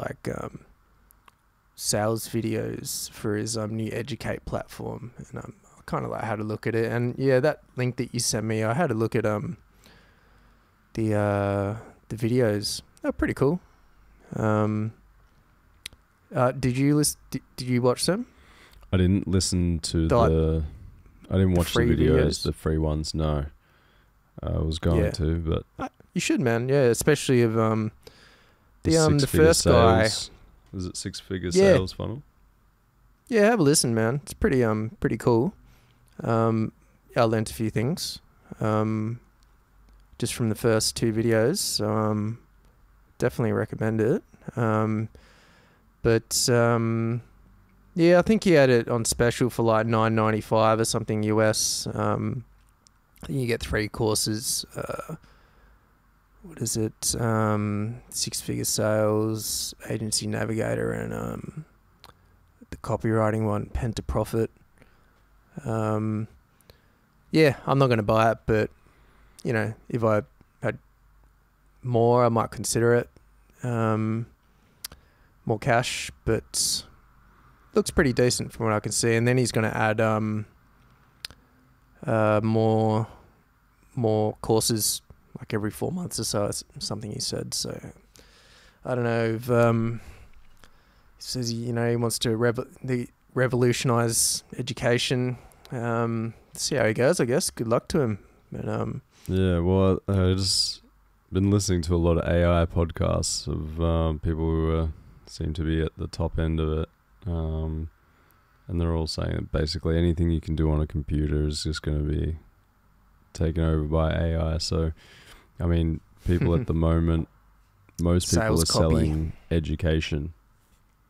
sales videos for his new Educate platform, and I kind of had a look at it. And yeah, that link that you sent me, I had a look at the videos. They're pretty cool. Did you watch them? I didn't listen to I didn't watch the free videos, videos? the free ones. No, I was going to, but You should, man. Yeah, especially if the six-figure first guy. sales, is it 6-figure Yeah. sales funnel? Yeah, have a listen, man. It's pretty cool. I learnt a few things just from the first 2 videos. So definitely recommend it. Yeah, I think he had it on special for like $9.95 or something US. I think you get 3 courses. What is it? 6-figure sales, agency navigator, and the copywriting one, Pen to Profit. Yeah, I'm not going to buy it, but if I had more, I might consider it. More cash, but looks pretty decent from what I can see. And then he's going to add more courses like every 4 months or so. It's something he said. So I don't know if he says he wants to revolutionize education. See how he goes, I guess. Good luck to him. But Yeah, well, I just been listening to a lot of AI podcasts of people who seem to be at the top end of it. And they're all saying that basically anything you can do on a computer is just going to be taken over by AI. So, I mean, people at the moment, most people Sales are copy. selling education.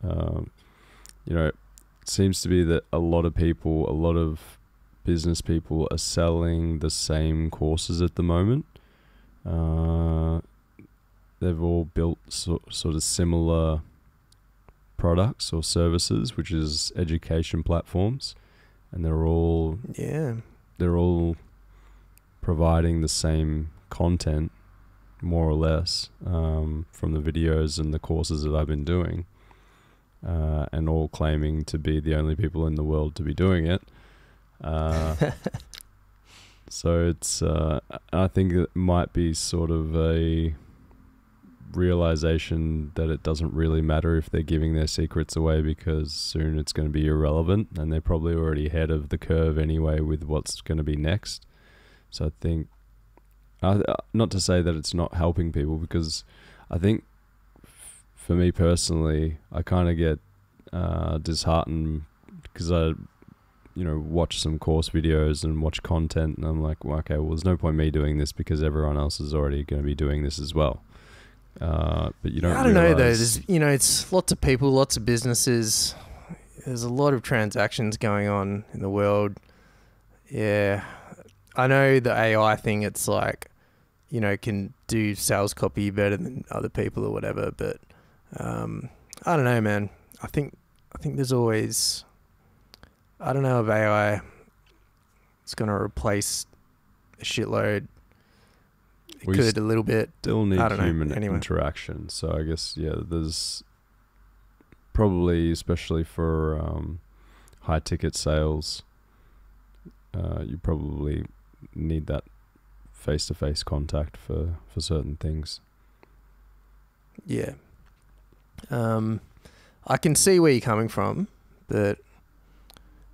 It seems to be that a lot of business people are selling the same courses at the moment. They've all built sort of similar products or services, which is education platforms, and they're all providing the same content, more or less, from the videos and the courses that I've been doing, and all claiming to be the only people in the world to be doing it. So it's I think it might be sort of a realization that it doesn't really matter if they're giving their secrets away, because soon it's going to be irrelevant, and they're probably already ahead of the curve anyway with what's going to be next. So I think, not to say that it's not helping people, because I think for me personally, I kind of get disheartened because I watch some course videos and watch content, and I'm like, well, okay, well, there's no point me doing this because everyone else is already going to be doing this as well. But you don't. I don't know though. There's, it's lots of people, lots of businesses. There's a lot of transactions going on in the world. Yeah, I know the AI thing. It's like, can do sales copy better than other people or whatever. But I don't know, man. I think there's always. I don't know if AI is going to replace a shitload. It could a little bit. Still need human anyway. interaction. So I guess, there's probably, especially for high ticket sales, you probably need that face-to-face contact for certain things. Yeah. I can see where you're coming from, but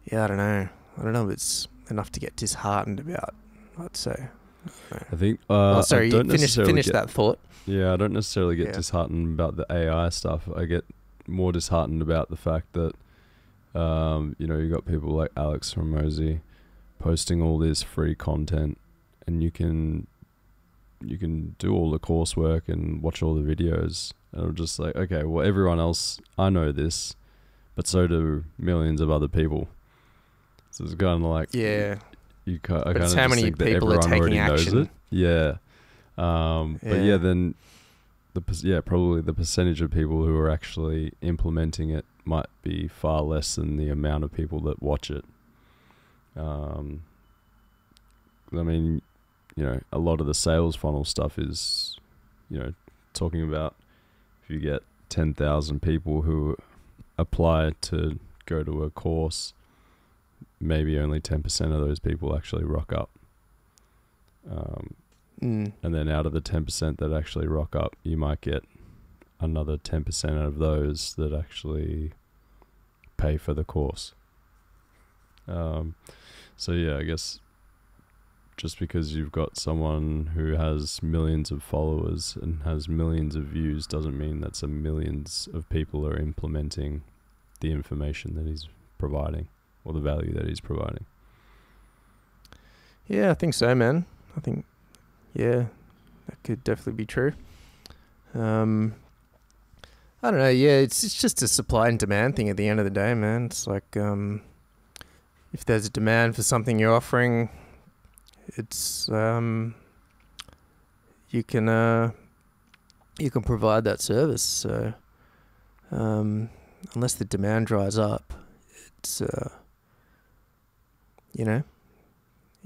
yeah, I don't know if it's enough to get disheartened about, I'd say. I think. Sorry, I you don't finish that thought. Yeah, I don't necessarily get disheartened about the AI stuff. I get more disheartened about the fact that, you got people like Alex Hormozy posting all this free content, and you can do all the coursework and watch all the videos. And I'm just like, okay, well, everyone else, I know this, but so do millions of other people. So it's kind of like, Yeah. I kind But of it's how many think that people are everyone taking already knows action. it. Yeah. But yeah, then probably the percentage of people who are actually implementing it might be far less than the amount of people that watch it. I mean, you know, a lot of the sales funnel stuff is, you know, talking about if you get 10,000 people who apply to go to a course, maybe only 10% of those people actually rock up. And then out of the 10% that actually rock up, you might get another 10% of those that actually pay for the course. So yeah, I guess just because you've got someone who has millions of followers and has millions of views doesn't mean that some millions of people are implementing the information that he's providing or the value that he's providing. Yeah, I think so, man. I think, yeah, that could definitely be true. I don't know. Yeah, it's just a supply and demand thing at the end of the day, man. It's like, if there's a demand for something you're offering, it's you can provide that service. So unless the demand dries up, it's you know,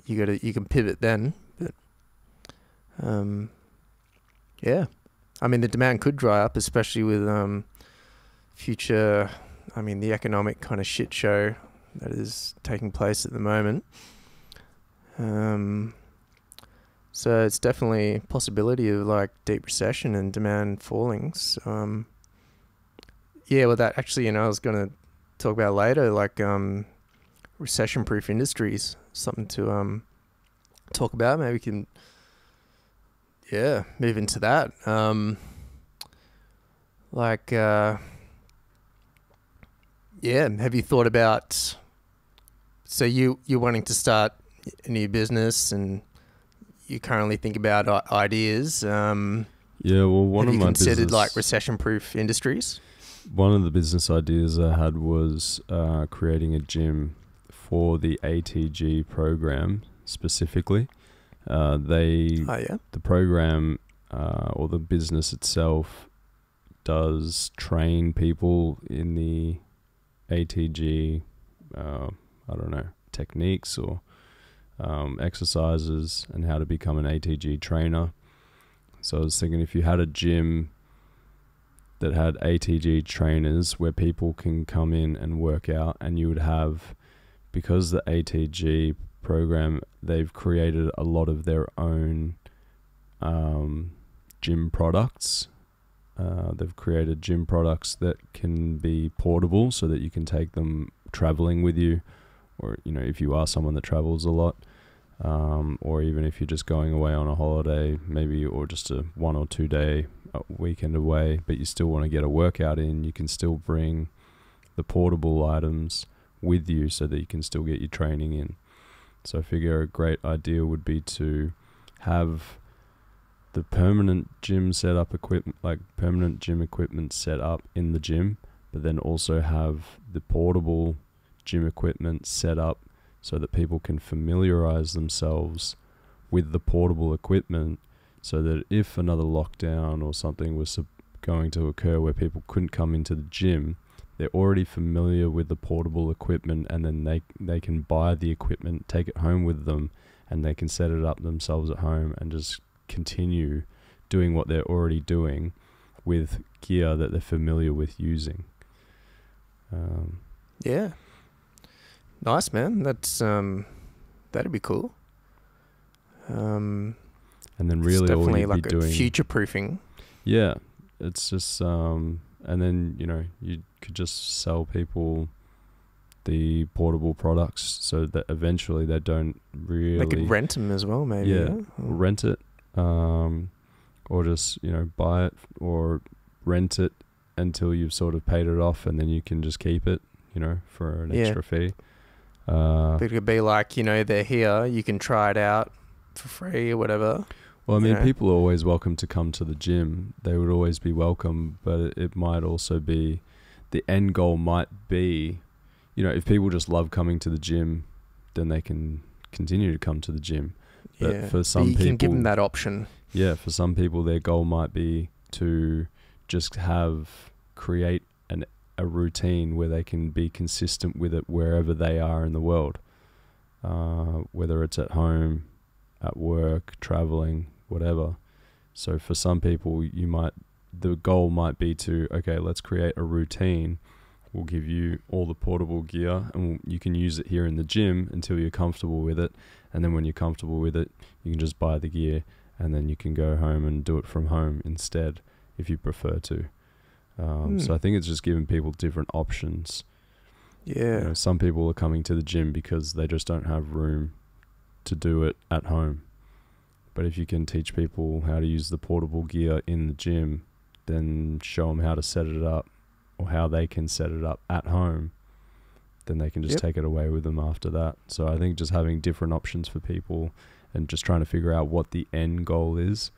you can pivot then. But yeah, I mean the demand could dry up, especially with future. I mean the economic kind of shit show that is taking place at the moment. So it's definitely a possibility of like deep recession and demand falling. Yeah, well that actually, you know, I was going to talk about later, like recession-proof industries, something to talk about. Maybe we can, move into that. Have you thought about? So you're wanting to start a new business, and you currently think about ideas. Yeah, well, have you considered like recession-proof industries? One of the business ideas I had was creating a gym for the ATG program specifically. The program or the business itself does train people in the ATG, techniques or exercises and how to become an ATG trainer. So I was thinking if you had a gym that had ATG trainers where people can come in and work out, and you would have, because the ATG program, they've created a lot of their own gym products. They've created gym products that can be portable so that you can take them traveling with you, or, you know, if you are someone that travels a lot, or even if you're just going away on a holiday, maybe, or just a 1 or 2 day weekend away, but you still want to get a workout in, you can still bring the portable items with you so that you can still get your training in. So I figure a great idea would be to have the permanent gym setup equipment, like permanent gym equipment set up in the gym, but then also have the portable gym equipment set up so that people can familiarize themselves with the portable equipment, so that if another lockdown or something was going to occur where people couldn't come into the gym, they're already familiar with the portable equipment, and then they can buy the equipment, take it home with them, and they can set it up themselves at home and just continue doing what they're already doing with gear that they're familiar with using. Yeah. Nice, man. That's that'd be cool. And then really it's definitely all like you'd be doing, future proofing. Yeah, it's just and then, you know, you could just sell people the portable products so that eventually they don't really. They could rent them as well, maybe. Yeah, rent it, or just, you know, buy it or rent it until you've sort of paid it off, and then you can just keep it, you know, for an extra fee. But it could be like, you know, they're here, you can try it out for free or whatever. Well, I mean, people are always welcome to come to the gym. They would always be welcome, but it might also be the end goal might be, you know, if people just love coming to the gym, then they can continue to come to the gym. But for some people, you can give them that option. Yeah, for some people, their goal might be to just create a routine where they can be consistent with it wherever they are in the world, whether it's at home, at work, traveling, whatever. So for some people, the goal might be to, okay, let's create a routine. We'll give you all the portable gear and you can use it here in the gym until you're comfortable with it. And then when you're comfortable with it, you can just buy the gear and then you can go home and do it from home instead if you prefer to. So I think it's just giving people different options. Yeah. You know, some people are coming to the gym because they just don't have room to do it at home. But if you can teach people how to use the portable gear in the gym, then show them how to set it up or how they can set it up at home, then they can just take it away with them after that. So I think just having different options for people and just trying to figure out what the end goal is.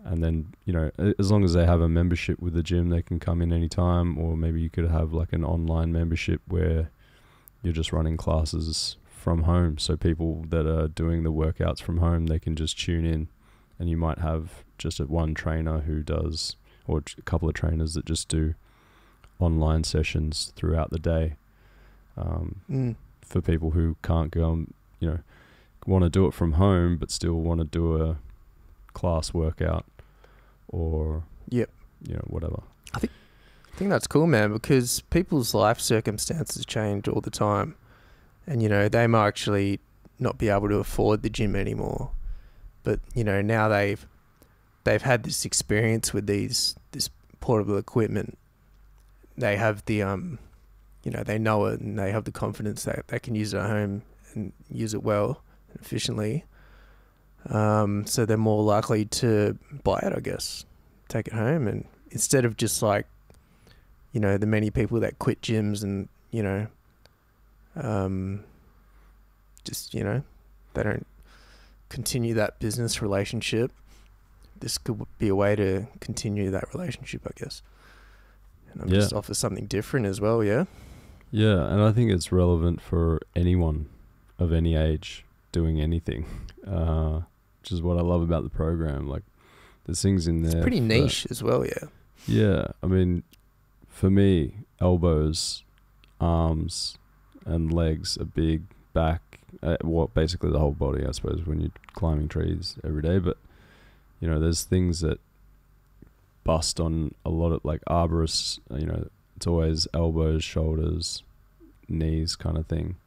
And then, you know, as long as they have a membership with the gym, they can come in anytime, or maybe you could have like an online membership where you're just running classes from home. So people that are doing the workouts from home, they can just tune in, and you might have just one trainer who does, or a couple of trainers that just do online sessions throughout the day. For people who can't go, you know, want to do it from home, but still want to do a class workout or, you know, whatever. I think that's cool, man, because people's life circumstances change all the time. And, you know, they might actually not be able to afford the gym anymore. But, you know, now they've had this experience with this portable equipment. They have the, you know, they know it and they have the confidence that they can use it at home and use it well and efficiently. So they're more likely to buy it, I guess, take it home. And instead of just like, you know, the many people that quit gyms and, you know, just, you know, they don't continue that business relationship. This could be a way to continue that relationship, I guess. And just offer something different as well, yeah? Yeah, and I think it's relevant for anyone of any age doing anything, which is what I love about the program. Like, there's things in there. It's pretty niche as well, yeah. Yeah, I mean, for me, elbows, arms, and legs are big. Back, basically the whole body, I suppose, when you're climbing trees every day. But, you know, there's things that bust on a lot of, like arborists, you know, it's always elbows, shoulders, knees kind of thing.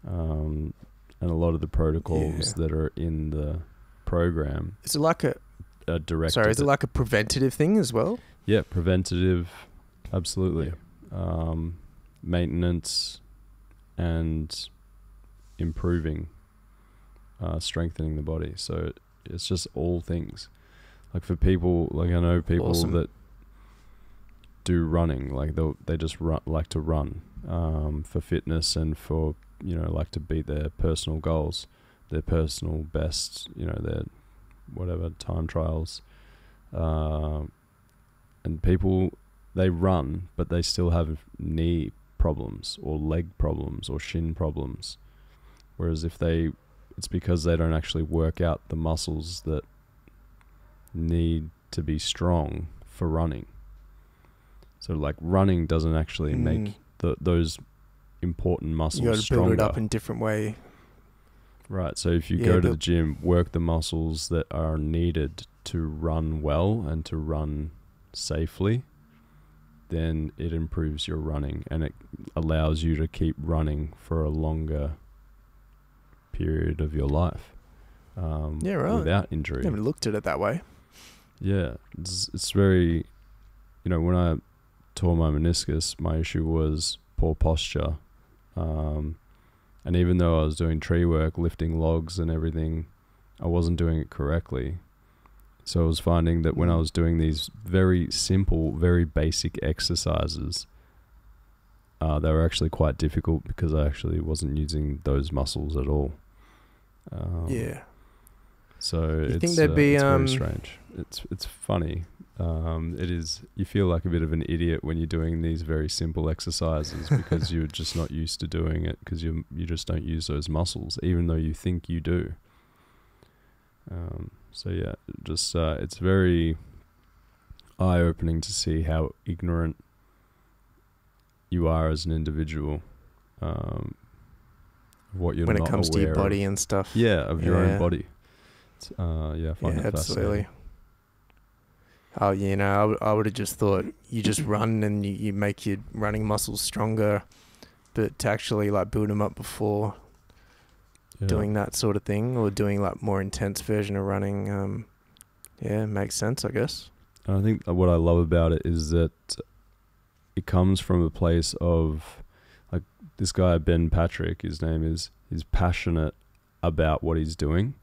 And a lot of the protocols that are in the program. Is it like directed? Sorry, is it like a preventative thing as well? Yeah, preventative, absolutely. Yeah. Maintenance and improving, strengthening the body. So it's just all things. Like for people, like I know people that do running, like they just like to run for fitness and for, you know, like to beat their personal goals, their personal best, you know, their whatever time trials. And people, they run, but they still have knee problems or leg problems or shin problems. Whereas it's because they don't actually work out the muscles that need to be strong for running. So like running doesn't actually make those important muscles stronger. You got to build it up in a different way. Right. So if you go to the gym, work the muscles that are needed to run well and to run safely, then it improves your running and it allows you to keep running for a longer period of your life. Without injury. Never looked at it that way. Yeah. It's very, you know, when I tore my meniscus, my issue was poor posture. And even though I was doing tree work, lifting logs and everything, I wasn't doing it correctly. So I was finding that when I was doing these very simple, very basic exercises, they were actually quite difficult because I actually wasn't using those muscles at all. So You it's think there'd be it's very strange. It's funny. It is. You feel like a bit of an idiot when you're doing these very simple exercises because you're just not used to doing it because you just don't use those muscles, even though you think you do. So yeah, just it's very eye-opening to see how ignorant you are as an individual. What you're when not it comes to aware your body of. and stuff. Yeah, of your Yeah. own body. Yeah, I find it Absolutely. fascinating. Oh, you know, I would have just thought you just run and you make your running muscles stronger, but to actually like build them up before Yeah. doing that sort of thing or doing like more intense version of running, yeah, makes sense, I guess. And I think what I love about it is that it comes from a place of, like, this guy Ben Patrick, his name is, he's passionate about what he's doing.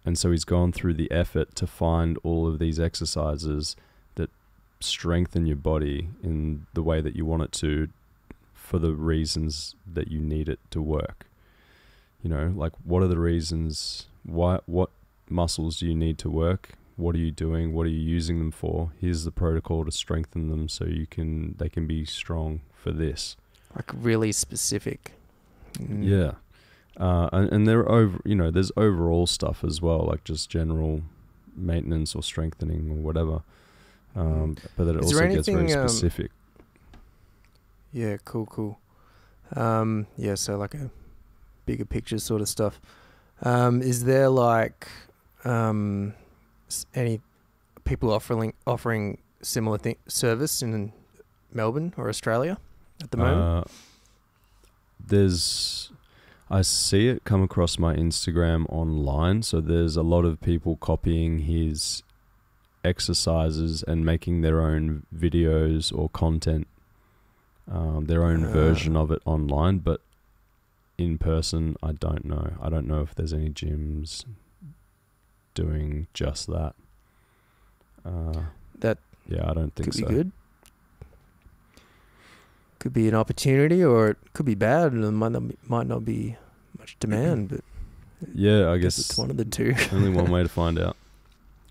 And so he's gone through the effort to find all of these exercises that strengthen your body in the way that you want it to, for the reasons that you need it to work. You know, like, what are the reasons? What muscles do you need to work? What are you doing? What are you using them for? Here's the protocol to strengthen them so they can be strong for this. Like really specific. Yeah. And there's overall stuff as well, like just general maintenance or strengthening or whatever. But that it Is there also gets very anything, specific. Yeah, cool. Yeah, so like a bigger picture sort of stuff. Is there like any people offering similar service in Melbourne or Australia at the moment? I see it come across my Instagram online. So there's a lot of people copying his exercises and making their own videos or content, their own version of it online. But in person, I don't know. I don't know if there's any gyms doing just that. I don't think so. Could be good. Could be an opportunity, or it could be bad, and there might not be much demand. But yeah, I guess it's one of the two. Only one way to find out.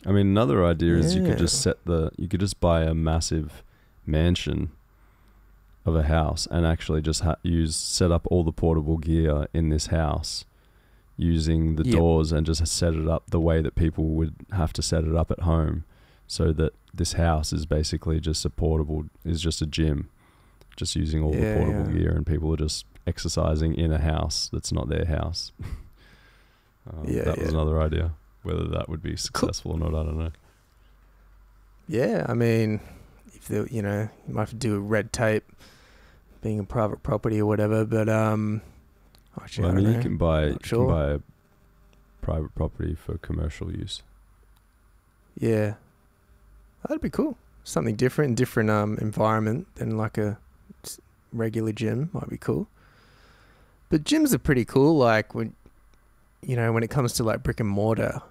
I mean, another idea is you could just buy a massive mansion of a house and actually just set up all the portable gear in this house using the doors and just set it up the way that people would have to set it up at home, so that this house is basically just just a gym, just using all the portable gear, and people are just exercising in a house that's not their house. That was another idea. Whether that would be successful or not, I don't know. Yeah, I mean, if you might have to do a red tape, being a private property or whatever. But actually, well, you can buy a private property for commercial use. Yeah, that'd be cool. Something different environment than like a regular gym might be cool. But gyms are pretty cool. Like when it comes to like brick and mortar,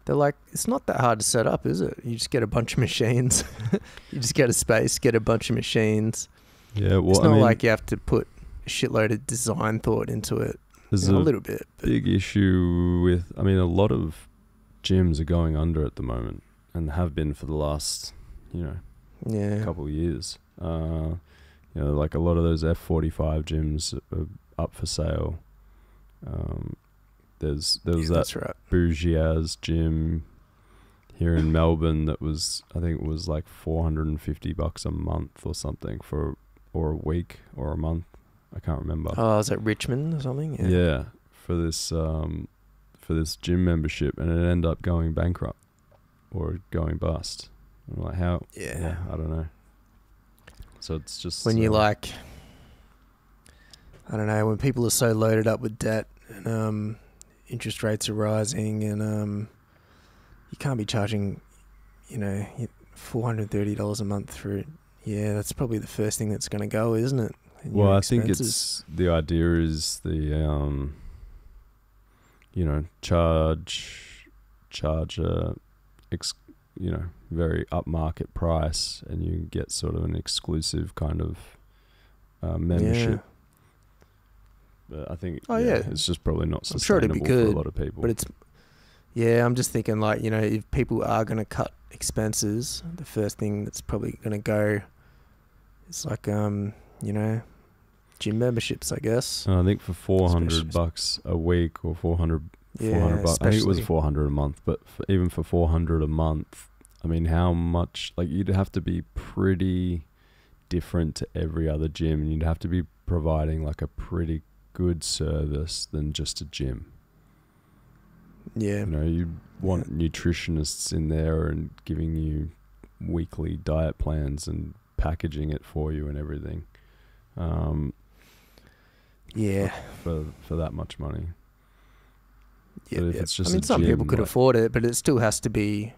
they're like, it's not that hard to set up, is it? You just get a bunch of machines. You just get a space, get a bunch of machines. Yeah, well, it's not like you have to put a shitload of design thought into it. There's a little bit. Big issue with, a lot of gyms are going under at the moment and have been for the last, couple of years. Like a lot of those F45 gyms are up for sale. There was that Bougiaz gym here in Melbourne that was, I think it was like $450 a month or something or a week or a month. I can't remember. Oh, is that Richmond or something? Yeah, for this gym membership, and it ended up going bankrupt or going bust. I'm like, how? Yeah, I don't know. So it's just when you I don't know, when people are so loaded up with debt and interest rates are rising, and you can't be charging, $430 a month for it. Yeah, that's probably the first thing that's going to go, isn't it? Well, I think it's the idea is the charge a very upmarket price, and you get sort of an exclusive kind of membership. But I think it's just probably not sustainable for a lot of people. But Yeah, I'm just thinking like, you know, if people are going to cut expenses, the first thing that's probably going to go is like, you know, gym memberships, I guess. I think for Especially- $400 a week or 400 Yeah, bucks. I think it was especially. 400 a month, but even for 400 a month, I mean, how much, like you'd have to be pretty different to every other gym, and you'd have to be providing like a pretty good service than just a gym. Yeah. You know, you want nutritionists in there and giving you weekly diet plans and packaging it for you and everything. Yeah. For that much money. Yeah, But if yeah. it's just I mean, a some gym, people could like- afford it, but it still has to be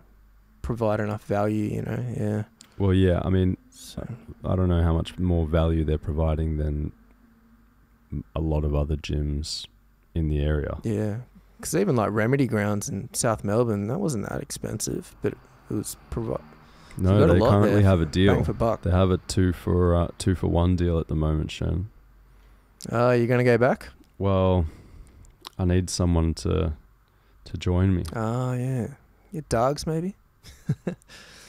provide enough value, you know. Yeah. Well, yeah, I mean, So, I don't know how much more value they're providing than a lot of other gyms in the area. yeah. Because even like Remedy Grounds in South Melbourne, that wasn't that expensive, but it was No, got a they lot currently there, have a bang deal. for buck. They have a 2-for-1 deal at the moment, Shane. Oh, you're going to go back? Well, I need someone to join me. Oh, yeah. Your dogs, maybe?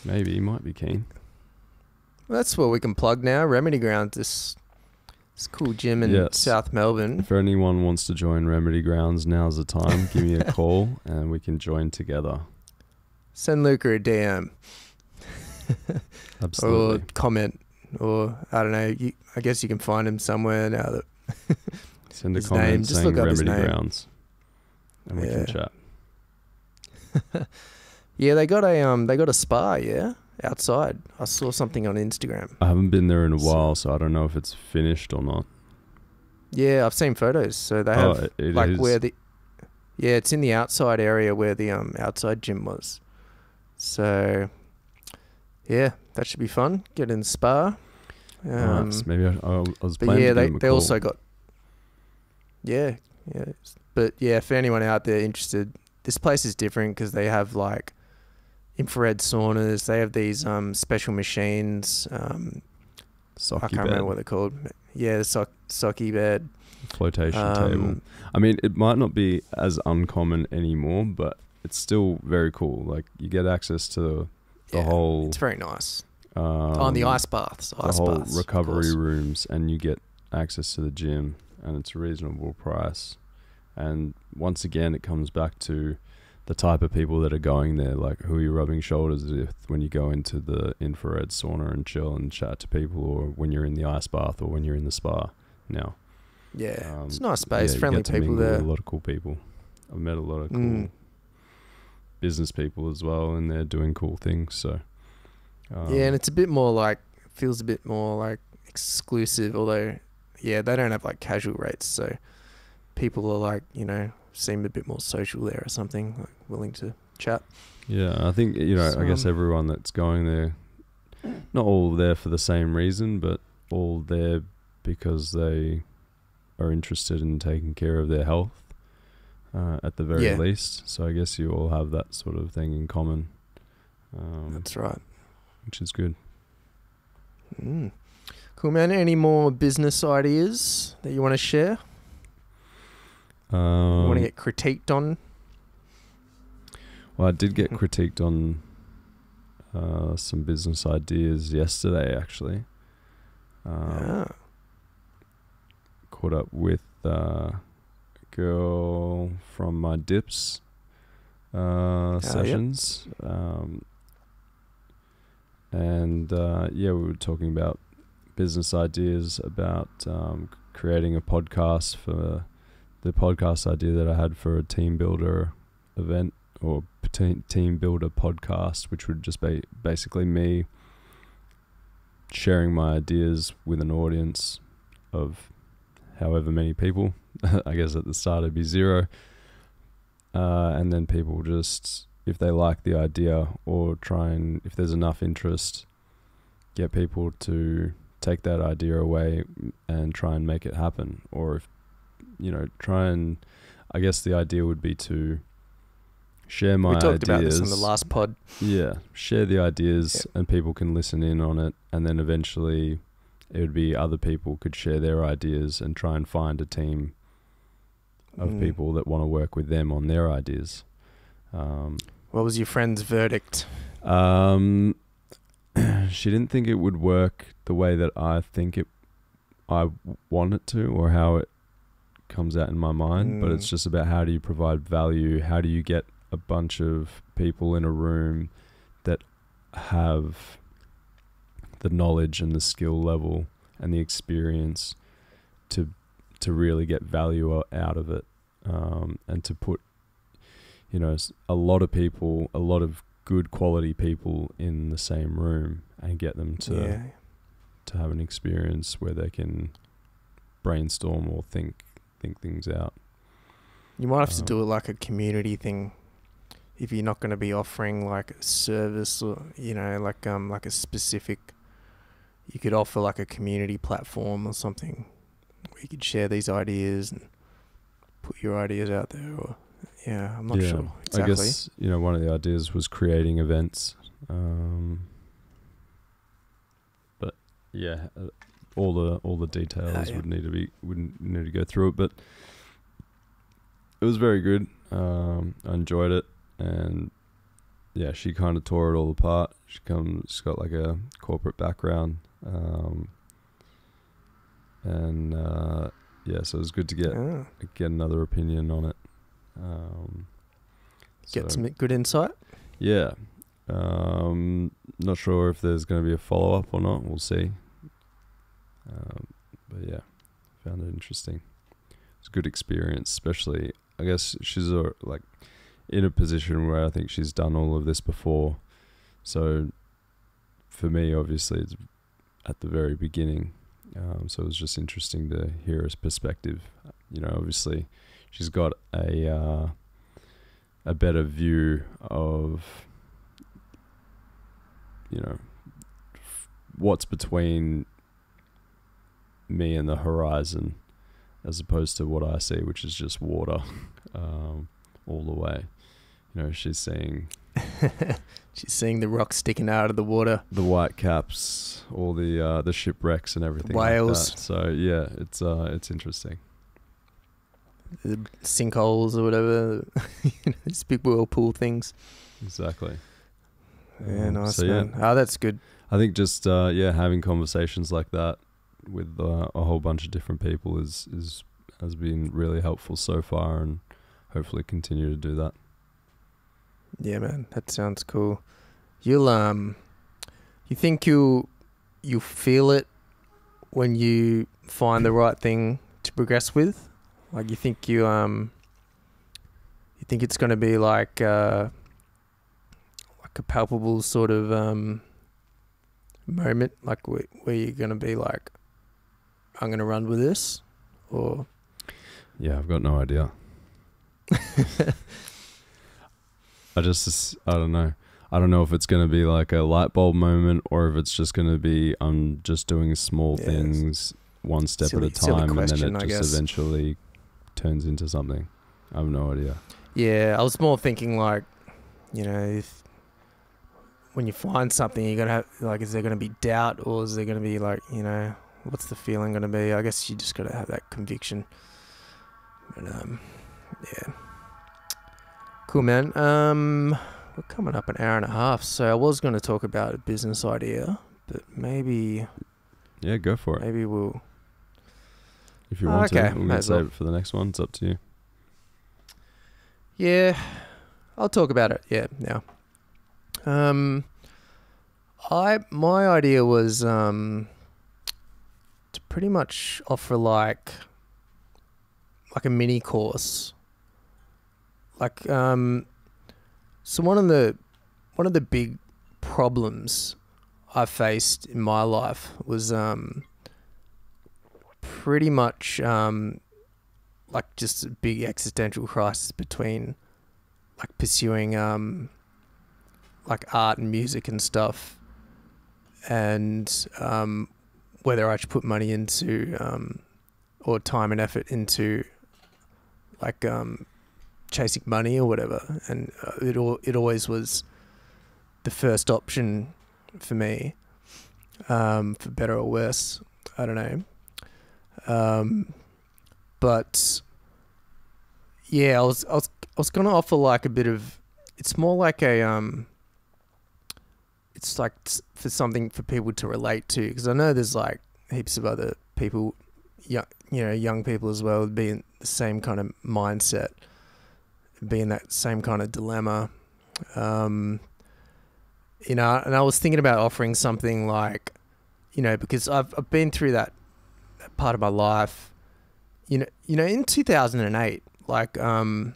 Maybe he might be keen. Well, that's what we can plug now. Remedy Grounds, this cool gym in Yes. South Melbourne. If anyone wants to join Remedy Grounds, now's the time. Give me a call and we can join together. Send Luca a DM Absolutely. or comment, or I don't know. I guess you can find him somewhere now that Send a his comment name, just saying look up his Remedy name. Grounds, and we Yeah. can chat. Yeah, they got a spa, yeah, outside. I saw something on Instagram. I haven't been there in a So- while, so I don't know if it's finished or not. Yeah, I've seen photos. So they have it like is. where the it's in the outside area where the outside gym was. So yeah, that should be fun. Get in the spa. Nice. Maybe I was But planning yeah, to they give him a they call. also got But yeah, for anyone out there interested, this place is different because they have like infrared saunas. They have these special machines. I Socky can't bed, remember what they're called. Yeah, the socky bed. flotation table. I mean, it might not be as uncommon anymore, but it's still very cool. Like you get access to the Yeah, whole It's very nice. the The ice baths. Ice whole baths, of recovery course. rooms, and you get access to the gym, and it's a reasonable price. And once again, it comes back to the type of people that are going there, like who you're rubbing shoulders with when you go into the infrared sauna and chill and chat to people, or when you're in the ice bath, or when you're in the spa. Now, Yeah, it's a nice space. you Friendly get to people mingle there. with a lot of cool people. I've met a lot of cool Mm. business people as well, and they're doing cool things. So, Yeah, and it's a bit more like, feels a bit more like exclusive, although, yeah, they don't have like casual rates. So people are like, you know, seem a bit more social there or something, like willing to chat. yeah, I think, I guess everyone that's going there, not all there for the same reason, but all there because they are interested in taking care of their health, at the very Yeah. least. So I guess you all have that sort of thing in common, That's right. which is good. Mm. Cool, man. Any more business ideas that you want to share? You want to get critiqued on? Well, I did get critiqued on some business ideas yesterday, actually. Ah. Caught up with a girl from my dips sessions. We were talking about business ideas, about creating a podcast, for the podcast idea that I had for a team builder event, or team builder podcast, which would just be basically me sharing my ideas with an audience of however many people. I guess at the start it'd be 0, and then people just, if they like the idea, or try and, if there's enough interest, get people to take that idea away and try and make it happen. Or if try and, I guess the idea would be to share my ideas. We talked about this in the last pod. Yeah, share the ideas, and people can listen in on it, and then eventually it would be other people could share their ideas and try and find a team of people that want to work with them on their ideas. What was your friend's verdict? She didn't think it would work the way that I want it to, or how it comes out in my mind. But it's just about, how do you provide value? How do you get a bunch of people in a room that have the knowledge and the skill level and the experience to really get value out of it, and to put, a lot of people, a lot of good quality people in the same room, and get them to have an experience where they can brainstorm or think things out. You might have to do it like a community thing if you're not going to be offering like a service, or like a specific. You could offer like a community platform or something where you could share these ideas and put your ideas out there. Or I'm not sure exactly. I guess one of the ideas was creating events. But all the details would need to go through it, but it was very good. I enjoyed it, and she kind of tore it all apart. She's got like a corporate background, so it was good to get another opinion on it. Get some good insight. Yeah. Not sure if there's going to be a follow-up or not. We'll see. But yeah, found it interesting. It's a good experience, especially, I guess she's in a position where I think she's done all of this before. So for me, obviously, it's at the very beginning. So it was just interesting to hear his perspective. Obviously, she's got a better view of what's between me and the horizon, as opposed to what I see, which is just water all the way. She's seeing the rocks sticking out of the water, the white caps, all the shipwrecks and everything, whales. Like that. So it's interesting. The sinkholes or whatever, these big whirlpool things. Exactly. Yeah, nice, man. Oh, that's good. I think just having conversations like that with a whole bunch of different people has been really helpful so far, and hopefully continue to do that. Yeah, man, that sounds cool. You'll you think you feel it when you find the right thing to progress with? Like, you think you think it's going to be like a palpable sort of moment, like where you're going to be like, I'm going to run with this, or? Yeah, I've got no idea. I don't know. I don't know if it's going to be like a light bulb moment, or if it's just going to be, I'm just doing small things one step at a time, and then it just eventually turns into something. I have no idea. Yeah, I was more thinking like, if when you find something, you're going to have, like, is there going to be doubt, or is there going to be like, what's the feeling going to be? I guess you just got to have that conviction. But yeah. Cool, man. We're coming up an hour and a half, so I was going to talk about a business idea, but maybe... Yeah, go for it. Maybe we'll... If you want to, we're going to save it for the next one. It's up to you. Yeah, I'll talk about it, now. My idea was to pretty much offer like a mini course. Like, so one of the big problems I faced in my life was pretty much like just a big existential crisis between like pursuing like art and music and stuff, and whether I should put money into or time and effort into like chasing money or whatever, and it always was the first option for me, for better or worse. I don't know, but yeah, I was gonna offer like a bit of it's more like a it's like for something for people to relate to, because I know there's like heaps of other people, young people as well, would be in the same kind of mindset, be in that same kind of dilemma. And I was thinking about offering something like, because I've been through that part of my life, in 2008, like when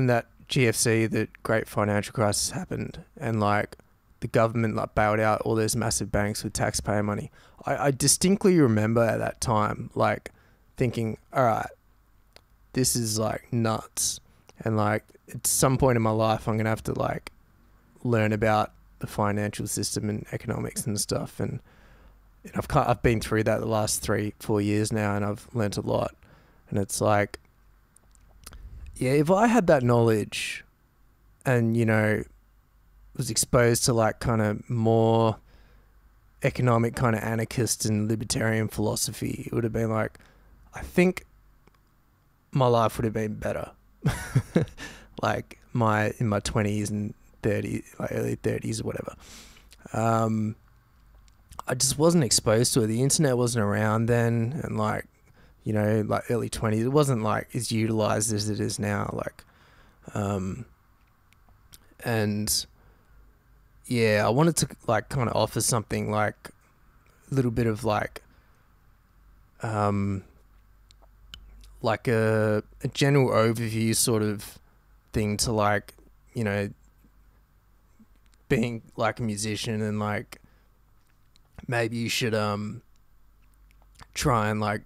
that GFC, the Great Financial Crisis, happened, and like the government like bailed out all those massive banks with taxpayer money. I distinctly remember at that time like thinking, all right, this is like nuts, and like at some point in my life I'm gonna have to like learn about the financial system and economics and stuff, and I've been through that the last 3-4 years now, and I've learnt a lot. And it's like, yeah, if I had that knowledge and, was exposed to like kind of more economic kind of anarchist and libertarian philosophy, it would have been like, I think my life would have been better. Like in my 20s and 30s, like early 30s or whatever. I just wasn't exposed to it. The internet wasn't around then, and like, like early 20s, it wasn't like as utilized as it is now. Like, and yeah, I wanted to like kind of offer something like a little bit of like a general overview sort of thing to like, being like a musician, and like maybe you should try and like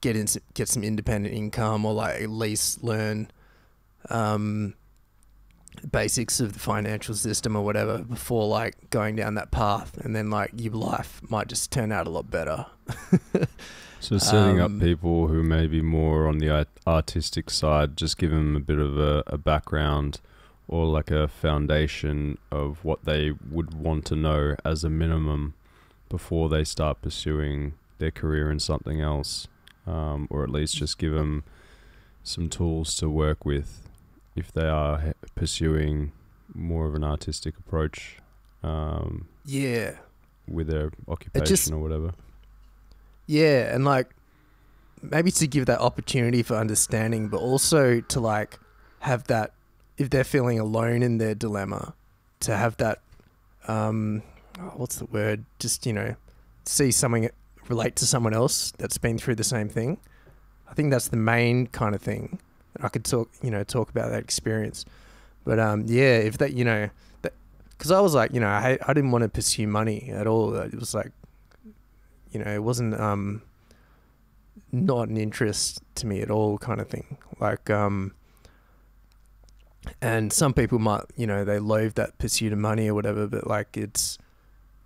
get some independent income, or like at least learn basics of the financial system or whatever before like going down that path, and then like your life might just turn out a lot better. So setting up people who may be more on the artistic side, just give them a bit of a background or like a foundation of what they would want to know as a minimum before they start pursuing their career in something else, or at least just give them some tools to work with if they are pursuing more of an artistic approach with their occupation or whatever. Yeah, and like maybe to give that opportunity for understanding, but also to like have that, if they're feeling alone in their dilemma, to have that what's the word? Just, see something, relate to someone else that's been through the same thing. I think that's the main kind of thing. I could talk about that experience. But if that, because I was like, I didn't want to pursue money at all. It was like, it wasn't not an interest to me at all, kind of thing. Like, and some people might, they loathe that pursuit of money or whatever, but like it's,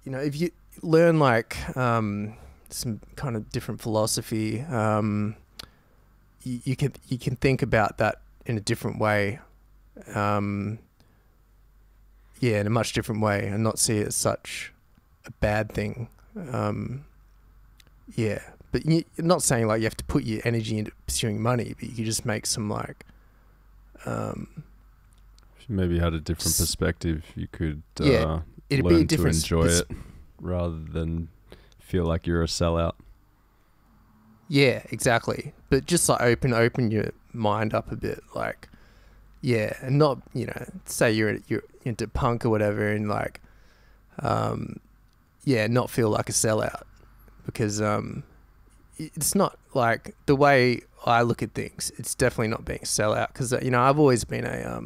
if you learn like some kind of different philosophy, you can think about that in a different way, in a much different way, and not see it as such a bad thing. But you're not saying like you have to put your energy into pursuing money, but you can just make some like maybe had a different perspective, you could it'd learn be a to different enjoy it rather than feel like you're a sellout. Yeah, exactly. But just like open your mind up a bit, like, and not, say you're into punk or whatever, and like, not feel like a sellout, because it's not like the way I look at things. It's definitely not being a sellout, because I've always been a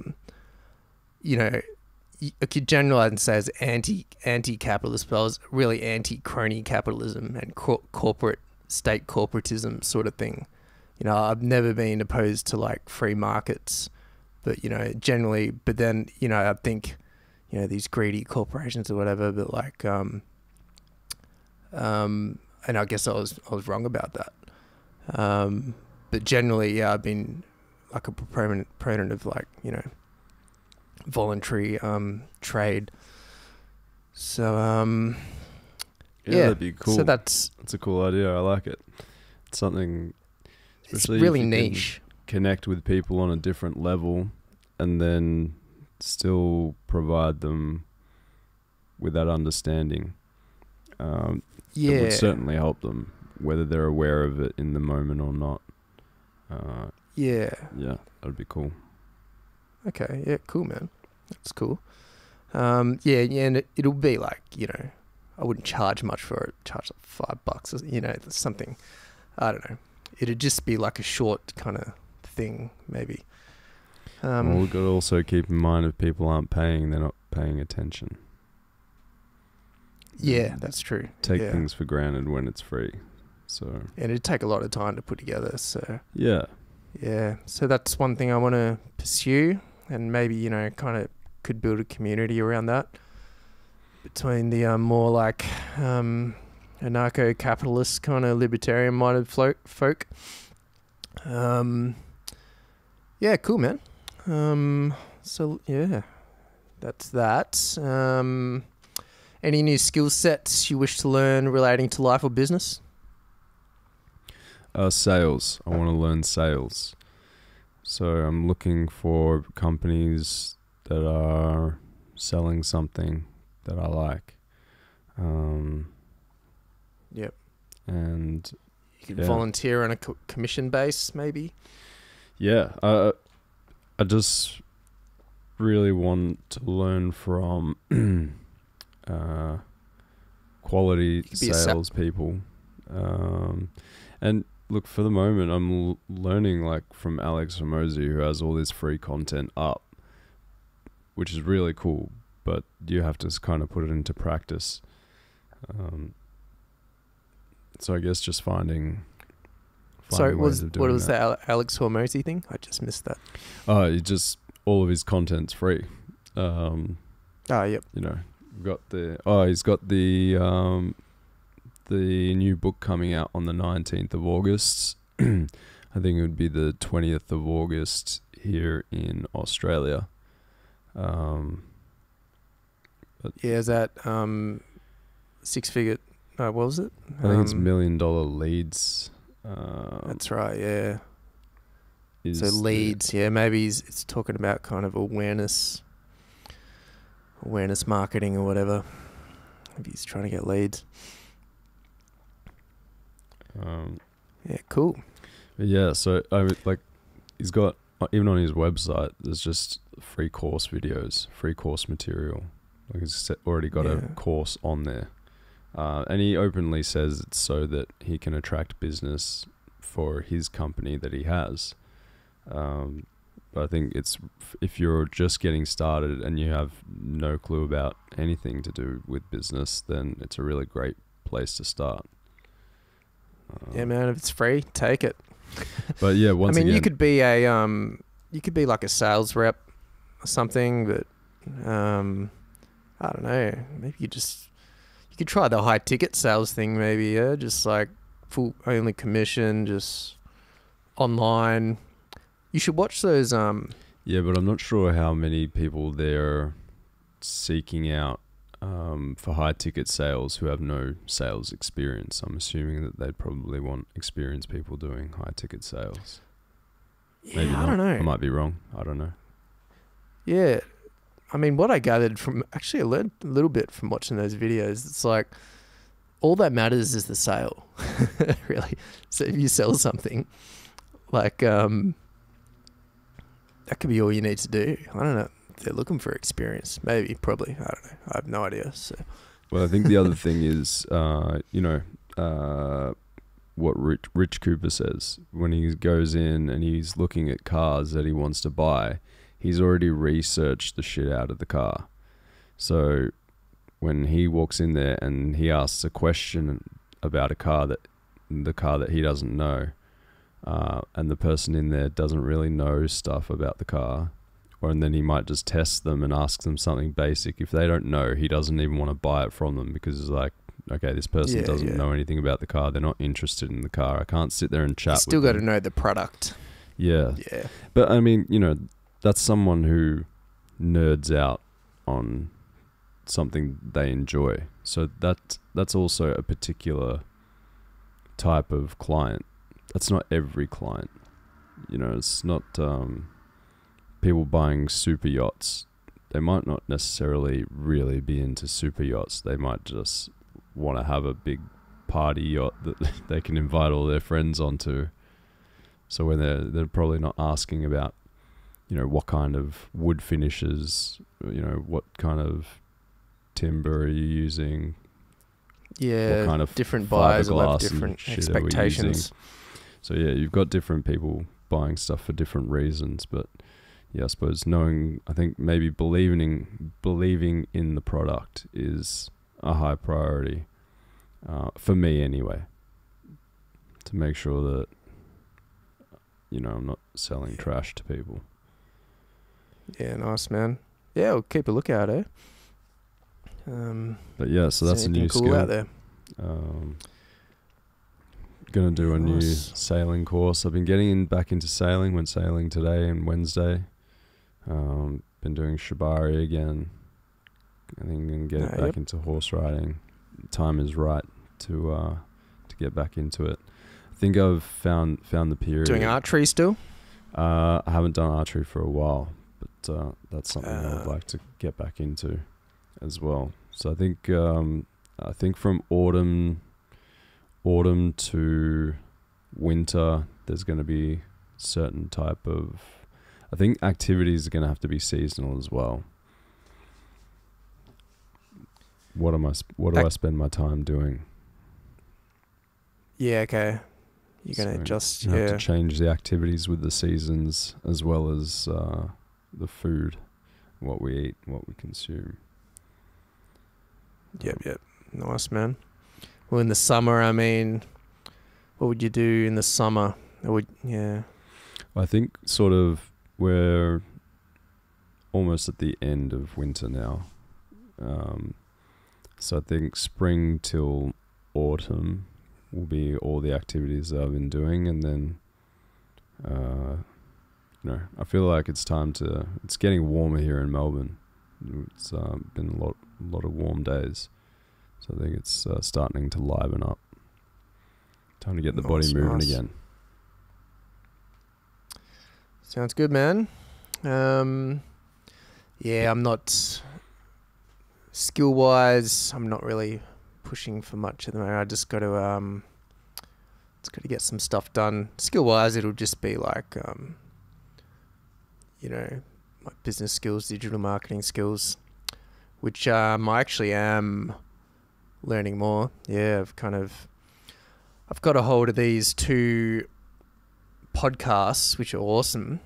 I could generalize and say as anti-capitalist, but I was really anti-crony capitalism and corporate state corporatism sort of thing. I've never been opposed to like free markets, but generally, but then I think these greedy corporations or whatever, but like and I guess I was wrong about that, but generally, I've been like a proponent of like voluntary trade. So that'd be cool. So that's a cool idea. I like it. It's something, it's really niche. Connect with people on a different level, and then still provide them with that understanding. It would certainly help them, whether they're aware of it in the moment or not. Yeah, that'd be cool. Okay, yeah, cool, man. That's cool. Yeah, and it'll be like, I wouldn't charge much for it. Charge like $5 or, something. I don't know. It'd just be like a short kind of thing, maybe. Well, we've got to also keep in mind if people aren't paying, they're not paying attention. Yeah, that's true. Take things for granted when it's free. So. And it'd take a lot of time to put together. So. Yeah. Yeah. So that's one thing I want to pursue, and maybe kind of could build a community around that between the more like anarcho-capitalist kind of libertarian-minded folk. Yeah, cool, man. So yeah, that's that. Any new skill sets you wish to learn relating to life or business? Sales. I want to learn sales. So I'm looking for companies that are selling something that I like. Yep. And you could volunteer on a commission base, maybe. Yeah. I just really want to learn from quality salespeople. And look, for the moment, I'm learning like from Alex Hormozi, who has all this free content up, which is really cool, but you have to kind of put it into practice. So I guess just finding ways of doing what was that. the Alex Hormozi thing? I just missed that. All of his content's free. Yep. He's got the new book coming out on the 19th of August. I think it would be the 20th of August here in Australia. Is that six-figure? What was it? I think it's $1 Million Leads. That's right. Yeah. So leads. Maybe it's talking about kind of awareness marketing or whatever. Maybe he's trying to get leads. Yeah, cool. Yeah, so he's got, even on his website, there's just free course videos, free course material. Like he's already got a course on there. And he openly says it's so that he can attract business for his company that he has. But I think it's, if you're just getting started and you have no clue about anything to do with business, then it's a really great place to start. Yeah, man, if it's free, take it. But yeah, again, you could be like a sales rep or something, but I don't know. Maybe you could try the high ticket sales thing, maybe. Yeah, just like full only commission, just online. You should watch those. Yeah, but I'm not sure how many people they're seeking out for high ticket sales who have no sales experience. I'm assuming that they'd probably want experienced people doing high ticket sales. Yeah, Maybe I don't know. I might be wrong. I don't know. Yeah. I mean, what I gathered from, actually I learned a little bit from watching those videos. It's like, all that matters is the sale, really. So if you sell something, like, that could be all you need to do. I don't know. They're looking for experience. Maybe, probably. I don't know. I have no idea. So. Well, I think the other thing is, what Rich Cooper says. When he goes in and he's looking at cars that he wants to buy, he's already researched the shit out of the car. So when he walks in there and he asks a question about the car that he doesn't know, and the person in there doesn't really know stuff about the car, and then he might just test them and ask them something basic. If they don't know, he doesn't even want to buy it from them, because it's like, okay, this person doesn't know anything about the car. They're not interested in the car. I can't sit there and chat with them. Still got to know the product. Yeah. Yeah. But I mean, that's someone who nerds out on something they enjoy. So that's also a particular type of client. That's not every client. It's not people buying super yachts, they might not necessarily really be into super yachts. They might just want to have a big party yacht that they can invite all their friends onto. So when they're probably not asking about, what kind of wood finishes, what kind of timber are you using? Yeah, what kind of different buyers will have fiberglass and different shit are we expectations. So yeah, you've got different people buying stuff for different reasons, but yeah, I suppose I think maybe believing in the product is a high priority, for me anyway, to make sure that, I'm not selling trash to people. Yeah, nice, man. Yeah, we'll keep a lookout, eh? But yeah, so that's a new cool skill. out there. Gonna do a new Nice. sailing course. I've been getting back into sailing. Went sailing today and Wednesday. Been doing shibari again. I think I'm gonna get back into horse riding. Time is right to get back into it. I think I've found the period. Doing archery still? I haven't done archery for a while, but that's something I would like to get back into as well. So I think from autumn to winter, there's going to be certain type of, I think activities are going to have to be seasonal as well. What do I spend my time doing? Yeah, okay. You're going to adjust, have to change the activities with the seasons as well as the food, what we eat, what we consume. Yep. Nice, man. Well, in the summer, what would you do in the summer? I think sort of we're almost at the end of winter now. So I think spring till autumn will be all the activities that I've been doing, and then I feel like it's getting warmer here in Melbourne. It's been a lot of warm days, so I think it's starting to liven up. Time to get the body moving again. Sounds good, man. Yeah, I'm not skill-wise. I'm not really pushing for much at the moment. I just got to get some stuff done. Skill-wise, it'll just be like, my business skills, digital marketing skills, which I actually am learning more. Yeah, I've got a hold of these 2 podcasts, which are awesome.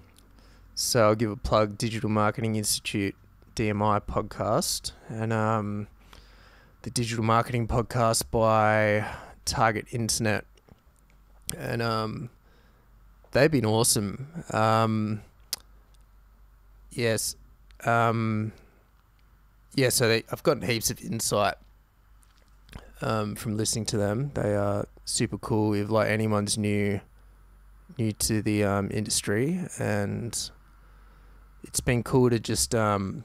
So I'll give a plug: Digital Marketing Institute, DMI podcast, and the Digital Marketing podcast by Target Internet, and they've been awesome. Yes. So I've gotten heaps of insight from listening to them. They are super cool. If like anyone's new to the industry, and it's been cool to just listen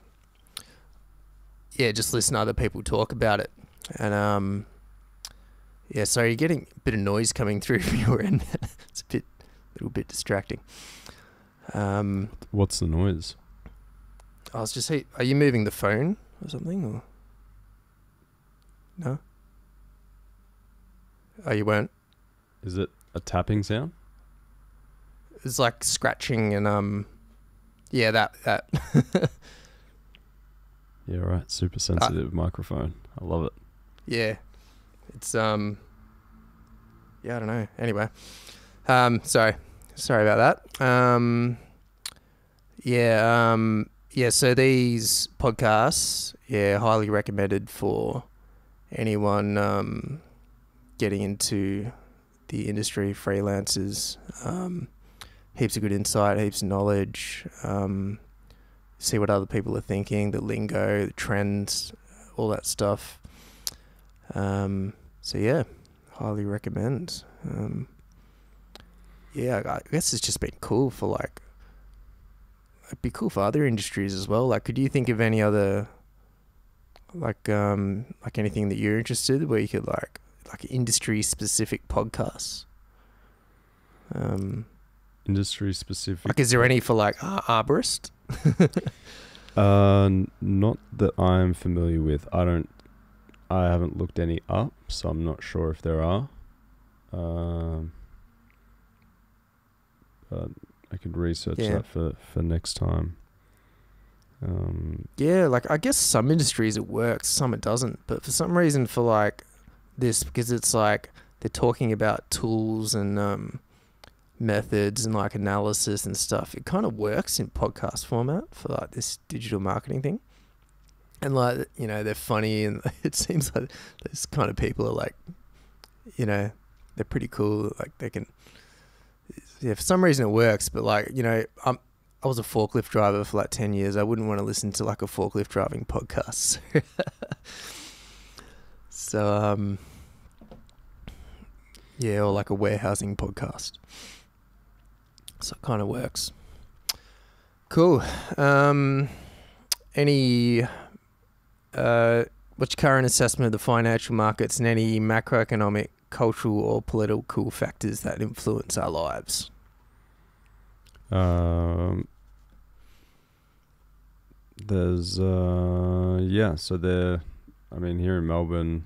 to other people talk about it. And so you're getting a bit of noise coming through from your end. It's a little bit distracting. What's the noise? I was just, are you moving the phone or something, or no? Oh, you weren't? Is it a tapping sound? It's like scratching and that. Yeah, right. Super sensitive microphone. I love it. Yeah. It's I don't know. Anyway. Sorry about that. So these podcasts, highly recommended for anyone getting into the industry, freelancers. Heaps of good insight, heaps of knowledge. See what other people are thinking, the lingo, the trends, all that stuff. Highly recommend. I guess it's just been cool for it'd be cool for other industries as well. Like, could you think of any other, like anything that you're interested in where you could like industry specific podcasts? Industry specific. Like, is there any for like arborist? Not that I'm familiar with. I haven't looked any up, so I'm not sure if there are. But I could research that for next time. Yeah, like I guess some industries it works, some it doesn't. But for some reason, for like this, because it's like they're talking about tools and methods and like analysis and stuff, it kind of works in podcast format for like this digital marketing thing. And like, you know, they're funny, and it seems like those kind of people are like, you know, they're pretty cool. Like they can, yeah, for some reason it works. But like, you know, I was a forklift driver for like 10 years. I wouldn't want to listen to like a forklift driving podcast. So, yeah, or like a warehousing podcast. So it kind of works. Cool. What's your current assessment of the financial markets and any macroeconomic, cultural or political factors that influence our lives? There's so I mean, here in Melbourne,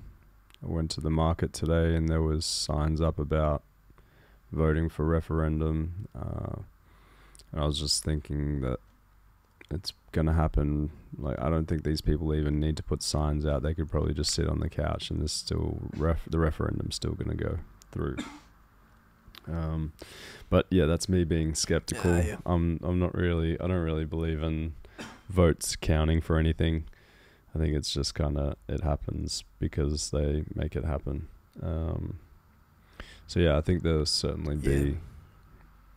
I went to the market today and there was signs up about voting for referendum, and I was just thinking that it's gonna happen. Like, I don't think these people even need to put signs out. They could probably just sit on the couch and there's still the referendum's still gonna go through. But yeah, that's me being skeptical. Yeah. I don't really believe in votes counting for anything. I think it's just kind of, it happens because they make it happen. So yeah, I think there'll certainly be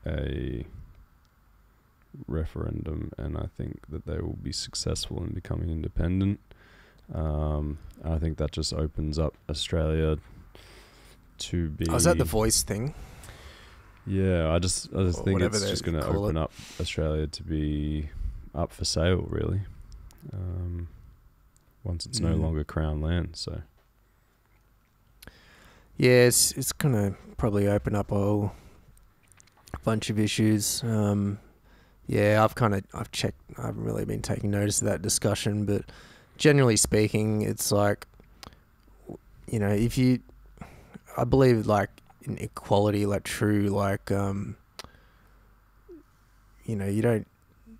a referendum, and I think that they will be successful in becoming independent. I think that just opens up Australia to be... Oh, is that the voice thing? Yeah, I just think it's just going to open up Australia to be up for sale, really. Once it's no longer Crown land, so... Yeah, it's going to probably open up a whole bunch of issues. Yeah, I've checked. I haven't really been taking notice of that discussion, but generally speaking, it's like, you know, I believe like in equality, like true, like, you know, you don't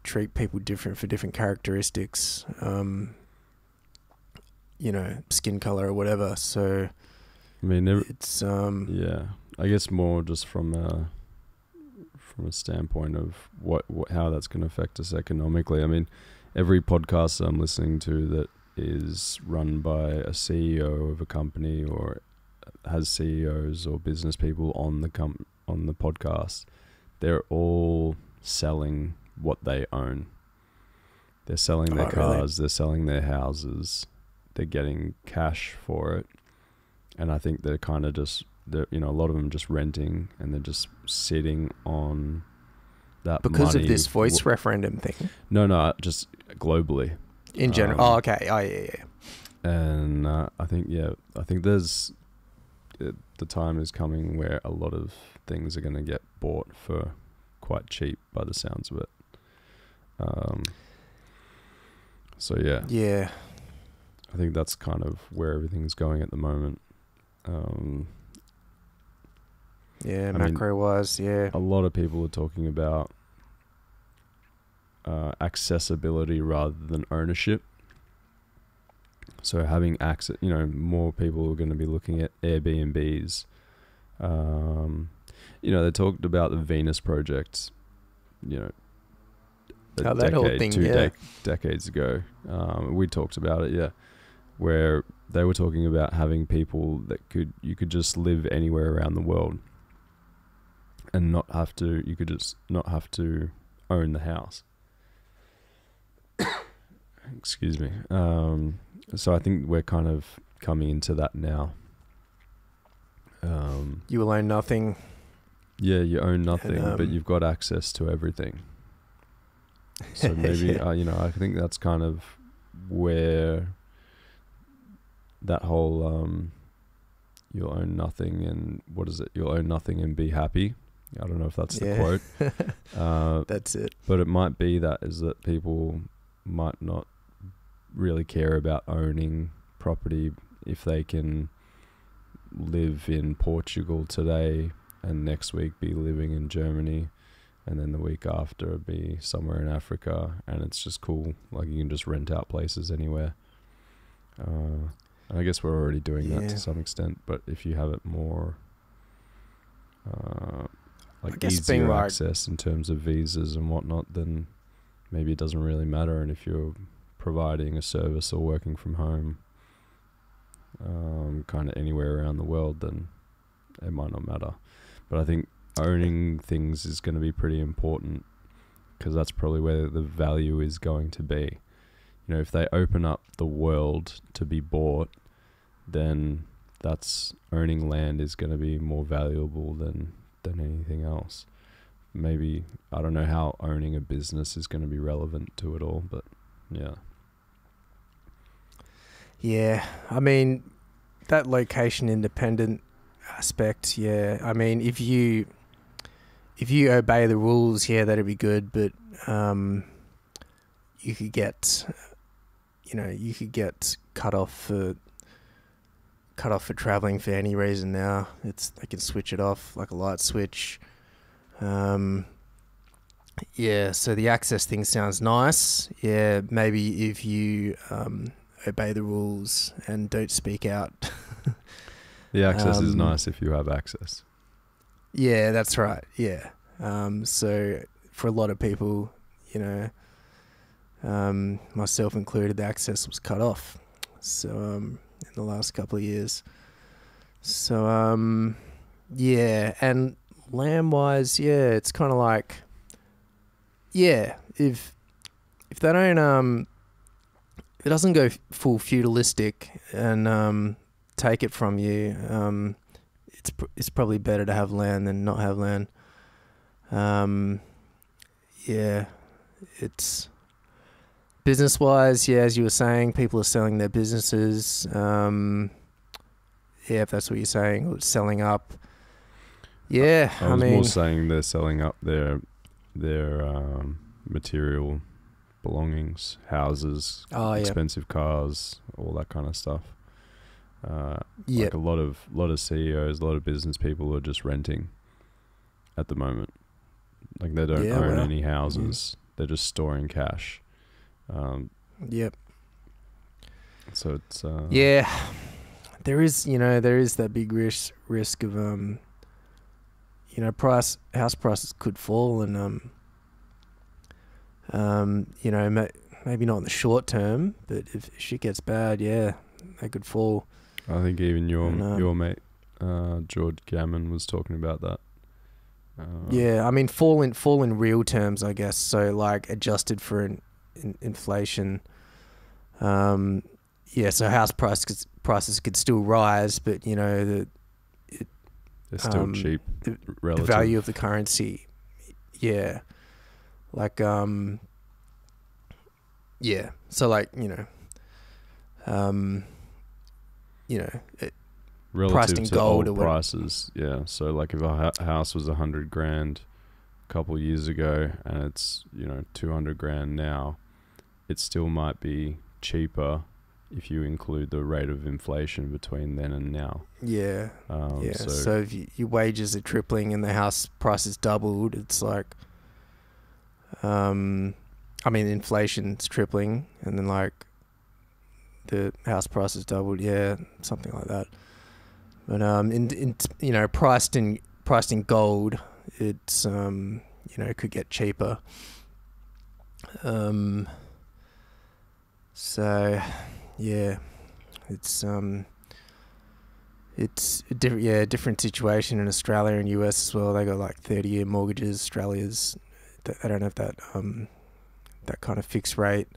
treat people different for different characteristics, you know, skin color or whatever. So, I mean, it's yeah, I guess more just from a standpoint of how that's going to affect us economically. I mean, every podcast I'm listening to that is run by a CEO of a company or has CEOs or business people on the podcast, they're all selling what they own. They're selling their cars, They're selling their houses, they're getting cash for it, and I think they're kind of just, you know, a lot of them just renting, and they're just sitting on that because money. Of this voice referendum thing. No, just globally in general. Okay. Oh yeah. And I think there's the time is coming where a lot of things are going to get bought for quite cheap, by the sounds of it. So yeah, I think that's kind of where everything's going at the moment. Yeah, macro-wise, yeah. A lot of people are talking about accessibility rather than ownership. So having access, you know, more people are going to be looking at Airbnbs. You know, they talked about the Venus Project, you know, decades ago. We talked about it, yeah, where they were talking about having people that you could just live anywhere around the world and you could just not have to own the house. Excuse me. So I think we're kind of coming into that now. You will own nothing. Yeah, you own nothing, but you've got access to everything. So maybe, you know, I think that's kind of where that whole you'll own nothing and you'll own nothing and be happy. I don't know if that's the quote. That's it. But it might be that people might not really care about owning property if they can live in Portugal today and next week be living in Germany, and then the week after be somewhere in Africa, and it's just cool. Like, you can just rent out places anywhere. And I guess we're already doing that to some extent, but if you have it more like easier access in terms of visas and whatnot, then maybe it doesn't really matter. And if you're providing a service or working from home kind of anywhere around the world, then it might not matter. But I think owning things is going to be pretty important, because that's probably where the value is going to be. You know, if they open up the world to be bought, then that's owning land is going to be more valuable than anything else. Maybe, I don't know how owning a business is going to be relevant to it all, but yeah. Yeah, I mean, that location independent aspect, yeah. I mean, if you obey the rules, yeah, that'd be good, but you could get cut off for traveling for any reason now. They can switch it off like a light switch. Yeah, so the access thing sounds nice. Yeah, maybe if you obey the rules and don't speak out. The access is nice if you have access. Yeah, that's right. Yeah. So for a lot of people, myself included, the access was cut off. So in the last couple of years. So yeah, and land wise, yeah, it's kind of like, yeah, if they don't if it doesn't go full feudalistic and take it from you, it's probably better to have land than not have land. Yeah, it's business wise, yeah, as you were saying, people are selling their businesses. Yeah, if that's what you're saying, or selling up. Yeah, I was more saying they're selling up their material belongings, houses, expensive cars, all that kind of stuff. Like a lot of CEOs, a lot of business people are just renting at the moment. Like, they don't own any houses. They're just storing cash. Yep. So it's there is that big risk of house prices could fall, and maybe not in the short term, but if shit gets bad, yeah, they could fall. I think even your mate George Gammon was talking about that. Yeah, I mean, fall in real terms, I guess. So, like, adjusted for inflation. Yeah, so house prices could still rise, but they're still cheap. The value of the currency, yeah, like yeah. So, like, relative in to gold old prices, yeah. So, like, if a house was $100,000 a couple of years ago and it's 200 grand now, it still might be cheaper if you include the rate of inflation between then and now. Yeah. So if your wages are tripling and the house price is doubled, it's like, inflation's tripling and then, like, the house price is doubled. Yeah, something like that. But priced in gold, it's could get cheaper. So yeah, it's a different situation in Australia and US as well. They got like 30-year mortgages. Australia's, they don't have that that kind of fixed rate.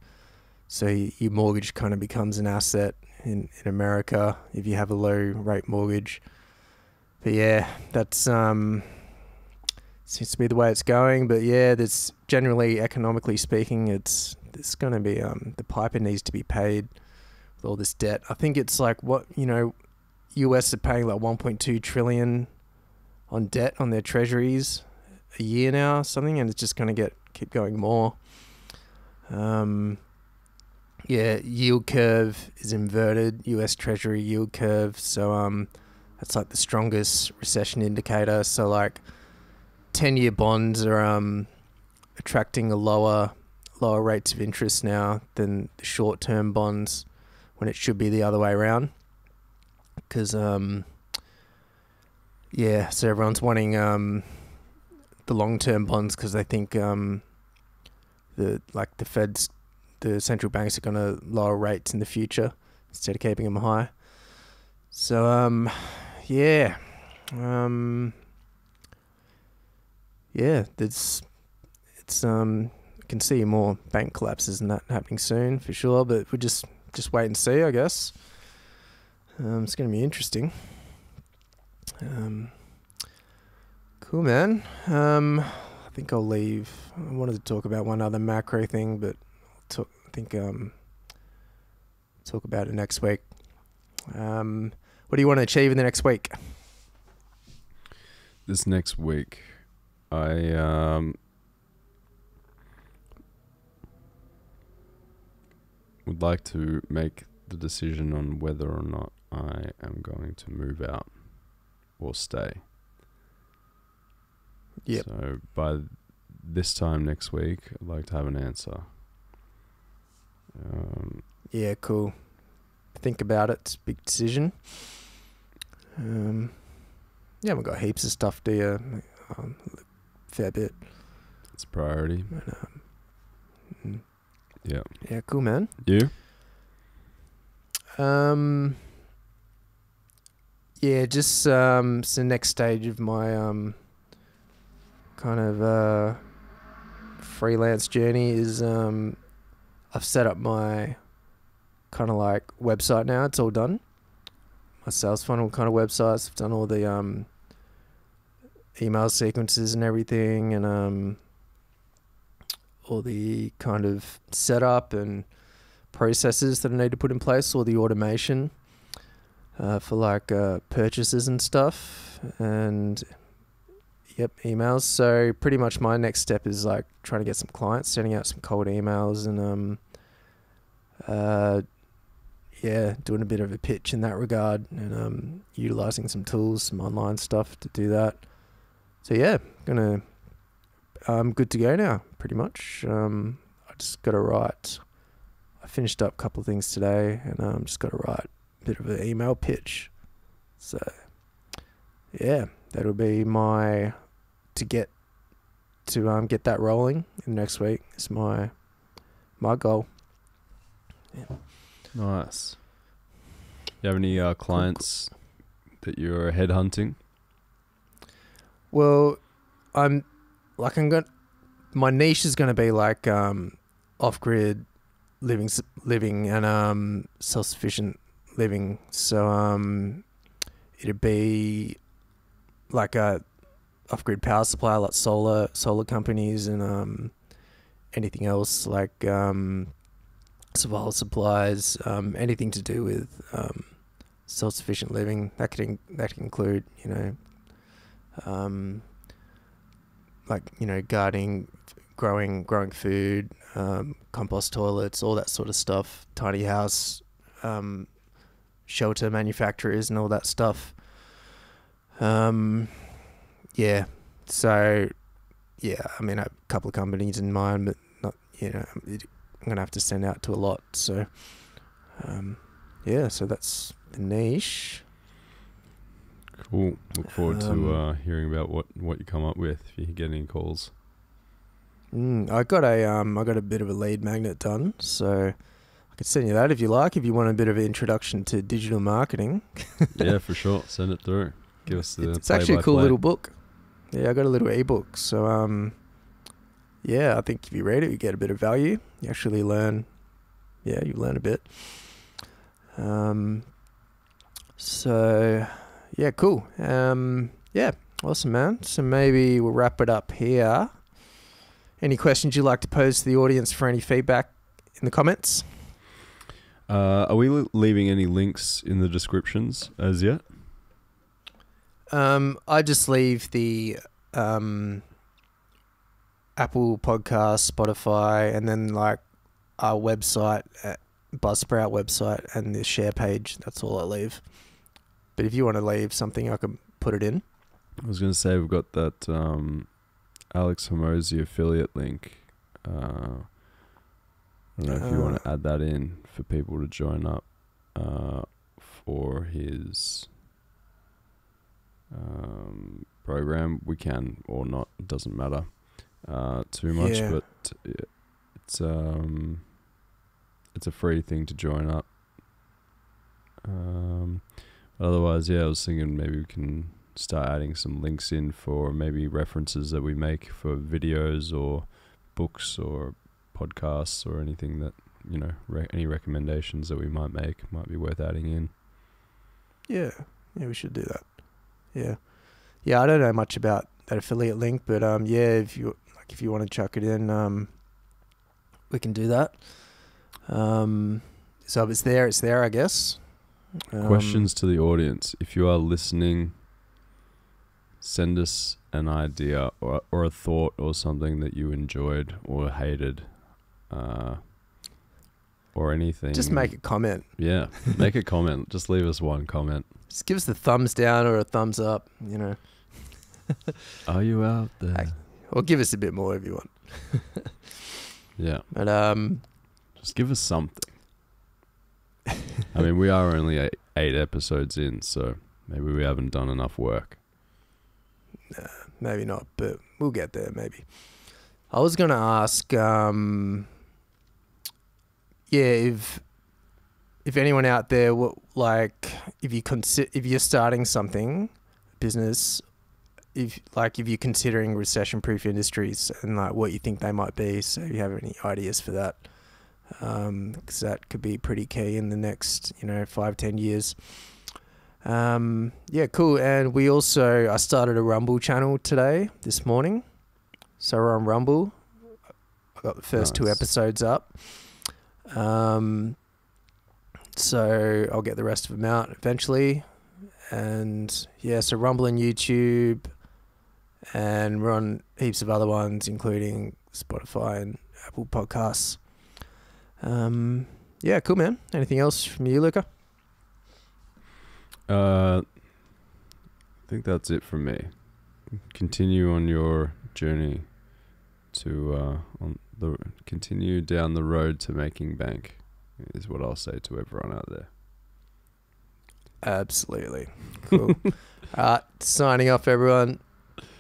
So your mortgage kind of becomes an asset in America if you have a low rate mortgage. But yeah, that's seems to be the way it's going. But yeah, that's generally, economically speaking, it's going to be the piper needs to be paid with all this debt. I think it's like, US are paying like 1.2 trillion on debt on their treasuries a year now or something, and it's just going to keep going more. Yield curve is inverted, US Treasury yield curve. So that's like the strongest recession indicator. So like 10-year bonds are attracting a lower rates of interest now than the short-term bonds, when it should be the other way around. Because so everyone's wanting the long-term bonds because they think the central banks are going to lower rates in the future instead of keeping them high. So you can see more bank collapses and that happening soon for sure, but we'll just wait and see, I guess. It's going to be interesting. Cool, man. I think I'll leave. I wanted to talk about one other macro thing, but talk about it next week. What do you want to achieve in the next week? This next week, I would like to make the decision on whether or not I am going to move out or stay. Yep. So by this time next week, I'd like to have an answer. Yeah, cool. Think about it. It's a big decision. You haven't got heaps of stuff, do you? Fair bit. It's a priority. But, Yeah. Yeah, cool, man. You? Yeah, just it's the next stage of my kind of freelance journey is I've set up my kind of like website now. It's all done. My sales funnel kind of websites. I've done all the email sequences and everything, and all the kind of setup and processes that I need to put in place, all the automation for like purchases and stuff, and emails. So pretty much my next step is like trying to get some clients, sending out some cold emails, and doing a bit of a pitch in that regard, and utilizing some tools, some online stuff to do that. So yeah, I'm good to go now, pretty much. I just got to write. I finished up a couple of things today, and just got to write a bit of an email pitch. So yeah, that'll be to get that rolling in next week. Is my goal. Yeah. Nice. You have any clients that you're headhunting? Well, my niche is going to be like off-grid living and self-sufficient living. So it'd be like a off-grid power supply, like solar companies, and anything else like survival supplies, anything to do with self-sufficient living. That could include, gardening, growing food, compost toilets, all that sort of stuff, tiny house, shelter manufacturers and all that stuff. So I mean, I have a couple of companies in mind, but not, I'm going to have to send out to a lot. So, so that's the niche. Cool. Look forward to hearing about what you come up with if you get any calls. I got a bit of a lead magnet done, so I could send you that if you like. If you want a bit of an introduction to digital marketing. Yeah, for sure. Send it through. Give us the. It's actually a cool little book. Yeah, I got a little ebook. So I think if you read it, you get a bit of value. You actually learn. Yeah, you learn a bit. So yeah, cool. Awesome, man. So maybe we'll wrap it up here. Any questions you'd like to pose to the audience for any feedback in the comments? Are we leaving any links in the descriptions as yet? I just leave the Apple Podcast, Spotify, and then like our website, Buzzsprout website, and the share page. That's all I leave. But if you want to leave something, I can put it in. I was going to say we've got that Alex Hormozy affiliate link. I don't know if you want to add that in for people to join up for his program. We can or not, it doesn't matter too much, but it's a free thing to join up. Otherwise, I was thinking maybe we can start adding some links in for maybe references that we make for videos or books or podcasts or anything that, any recommendations that we might make might be worth adding in. Yeah, we should do that. Yeah, I don't know much about that affiliate link, but if you want to chuck it in, we can do that. So if it's there, I guess. Questions to the audience. If you are listening, send us an idea or a thought or something that you enjoyed or hated, or anything. Just make a comment. Yeah, make a comment. Just leave us one comment. Just give us the thumbs down or a thumbs up, Are you out there? Or give us a bit more if you want. Yeah. But just give us something. I mean, we are only 8 episodes in, so maybe we haven't done enough work. Nah, maybe not, but we'll get there maybe. I was going to ask, if anyone out there, if you're starting something, business, if you're considering recession-proof industries and like what you think they might be, so if you have any ideas for that, because that could be pretty key in the next 5-10 years. Cool. And I started a Rumble channel this morning, so we're on Rumble. I got the first 2 episodes up, so I'll get the rest of them out eventually. And so Rumble and YouTube, and we're on heaps of other ones, including Spotify and Apple Podcasts. Cool, man. Anything else from you, Luca? I think that's it from me. Continue on your journey to continue down the road to making bank is what I'll say to everyone out there. Absolutely. Cool. Signing off, everyone.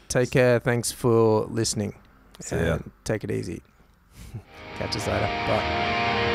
Take care. Thanks for listening. See ya. Take it easy. Catch us later. Bye.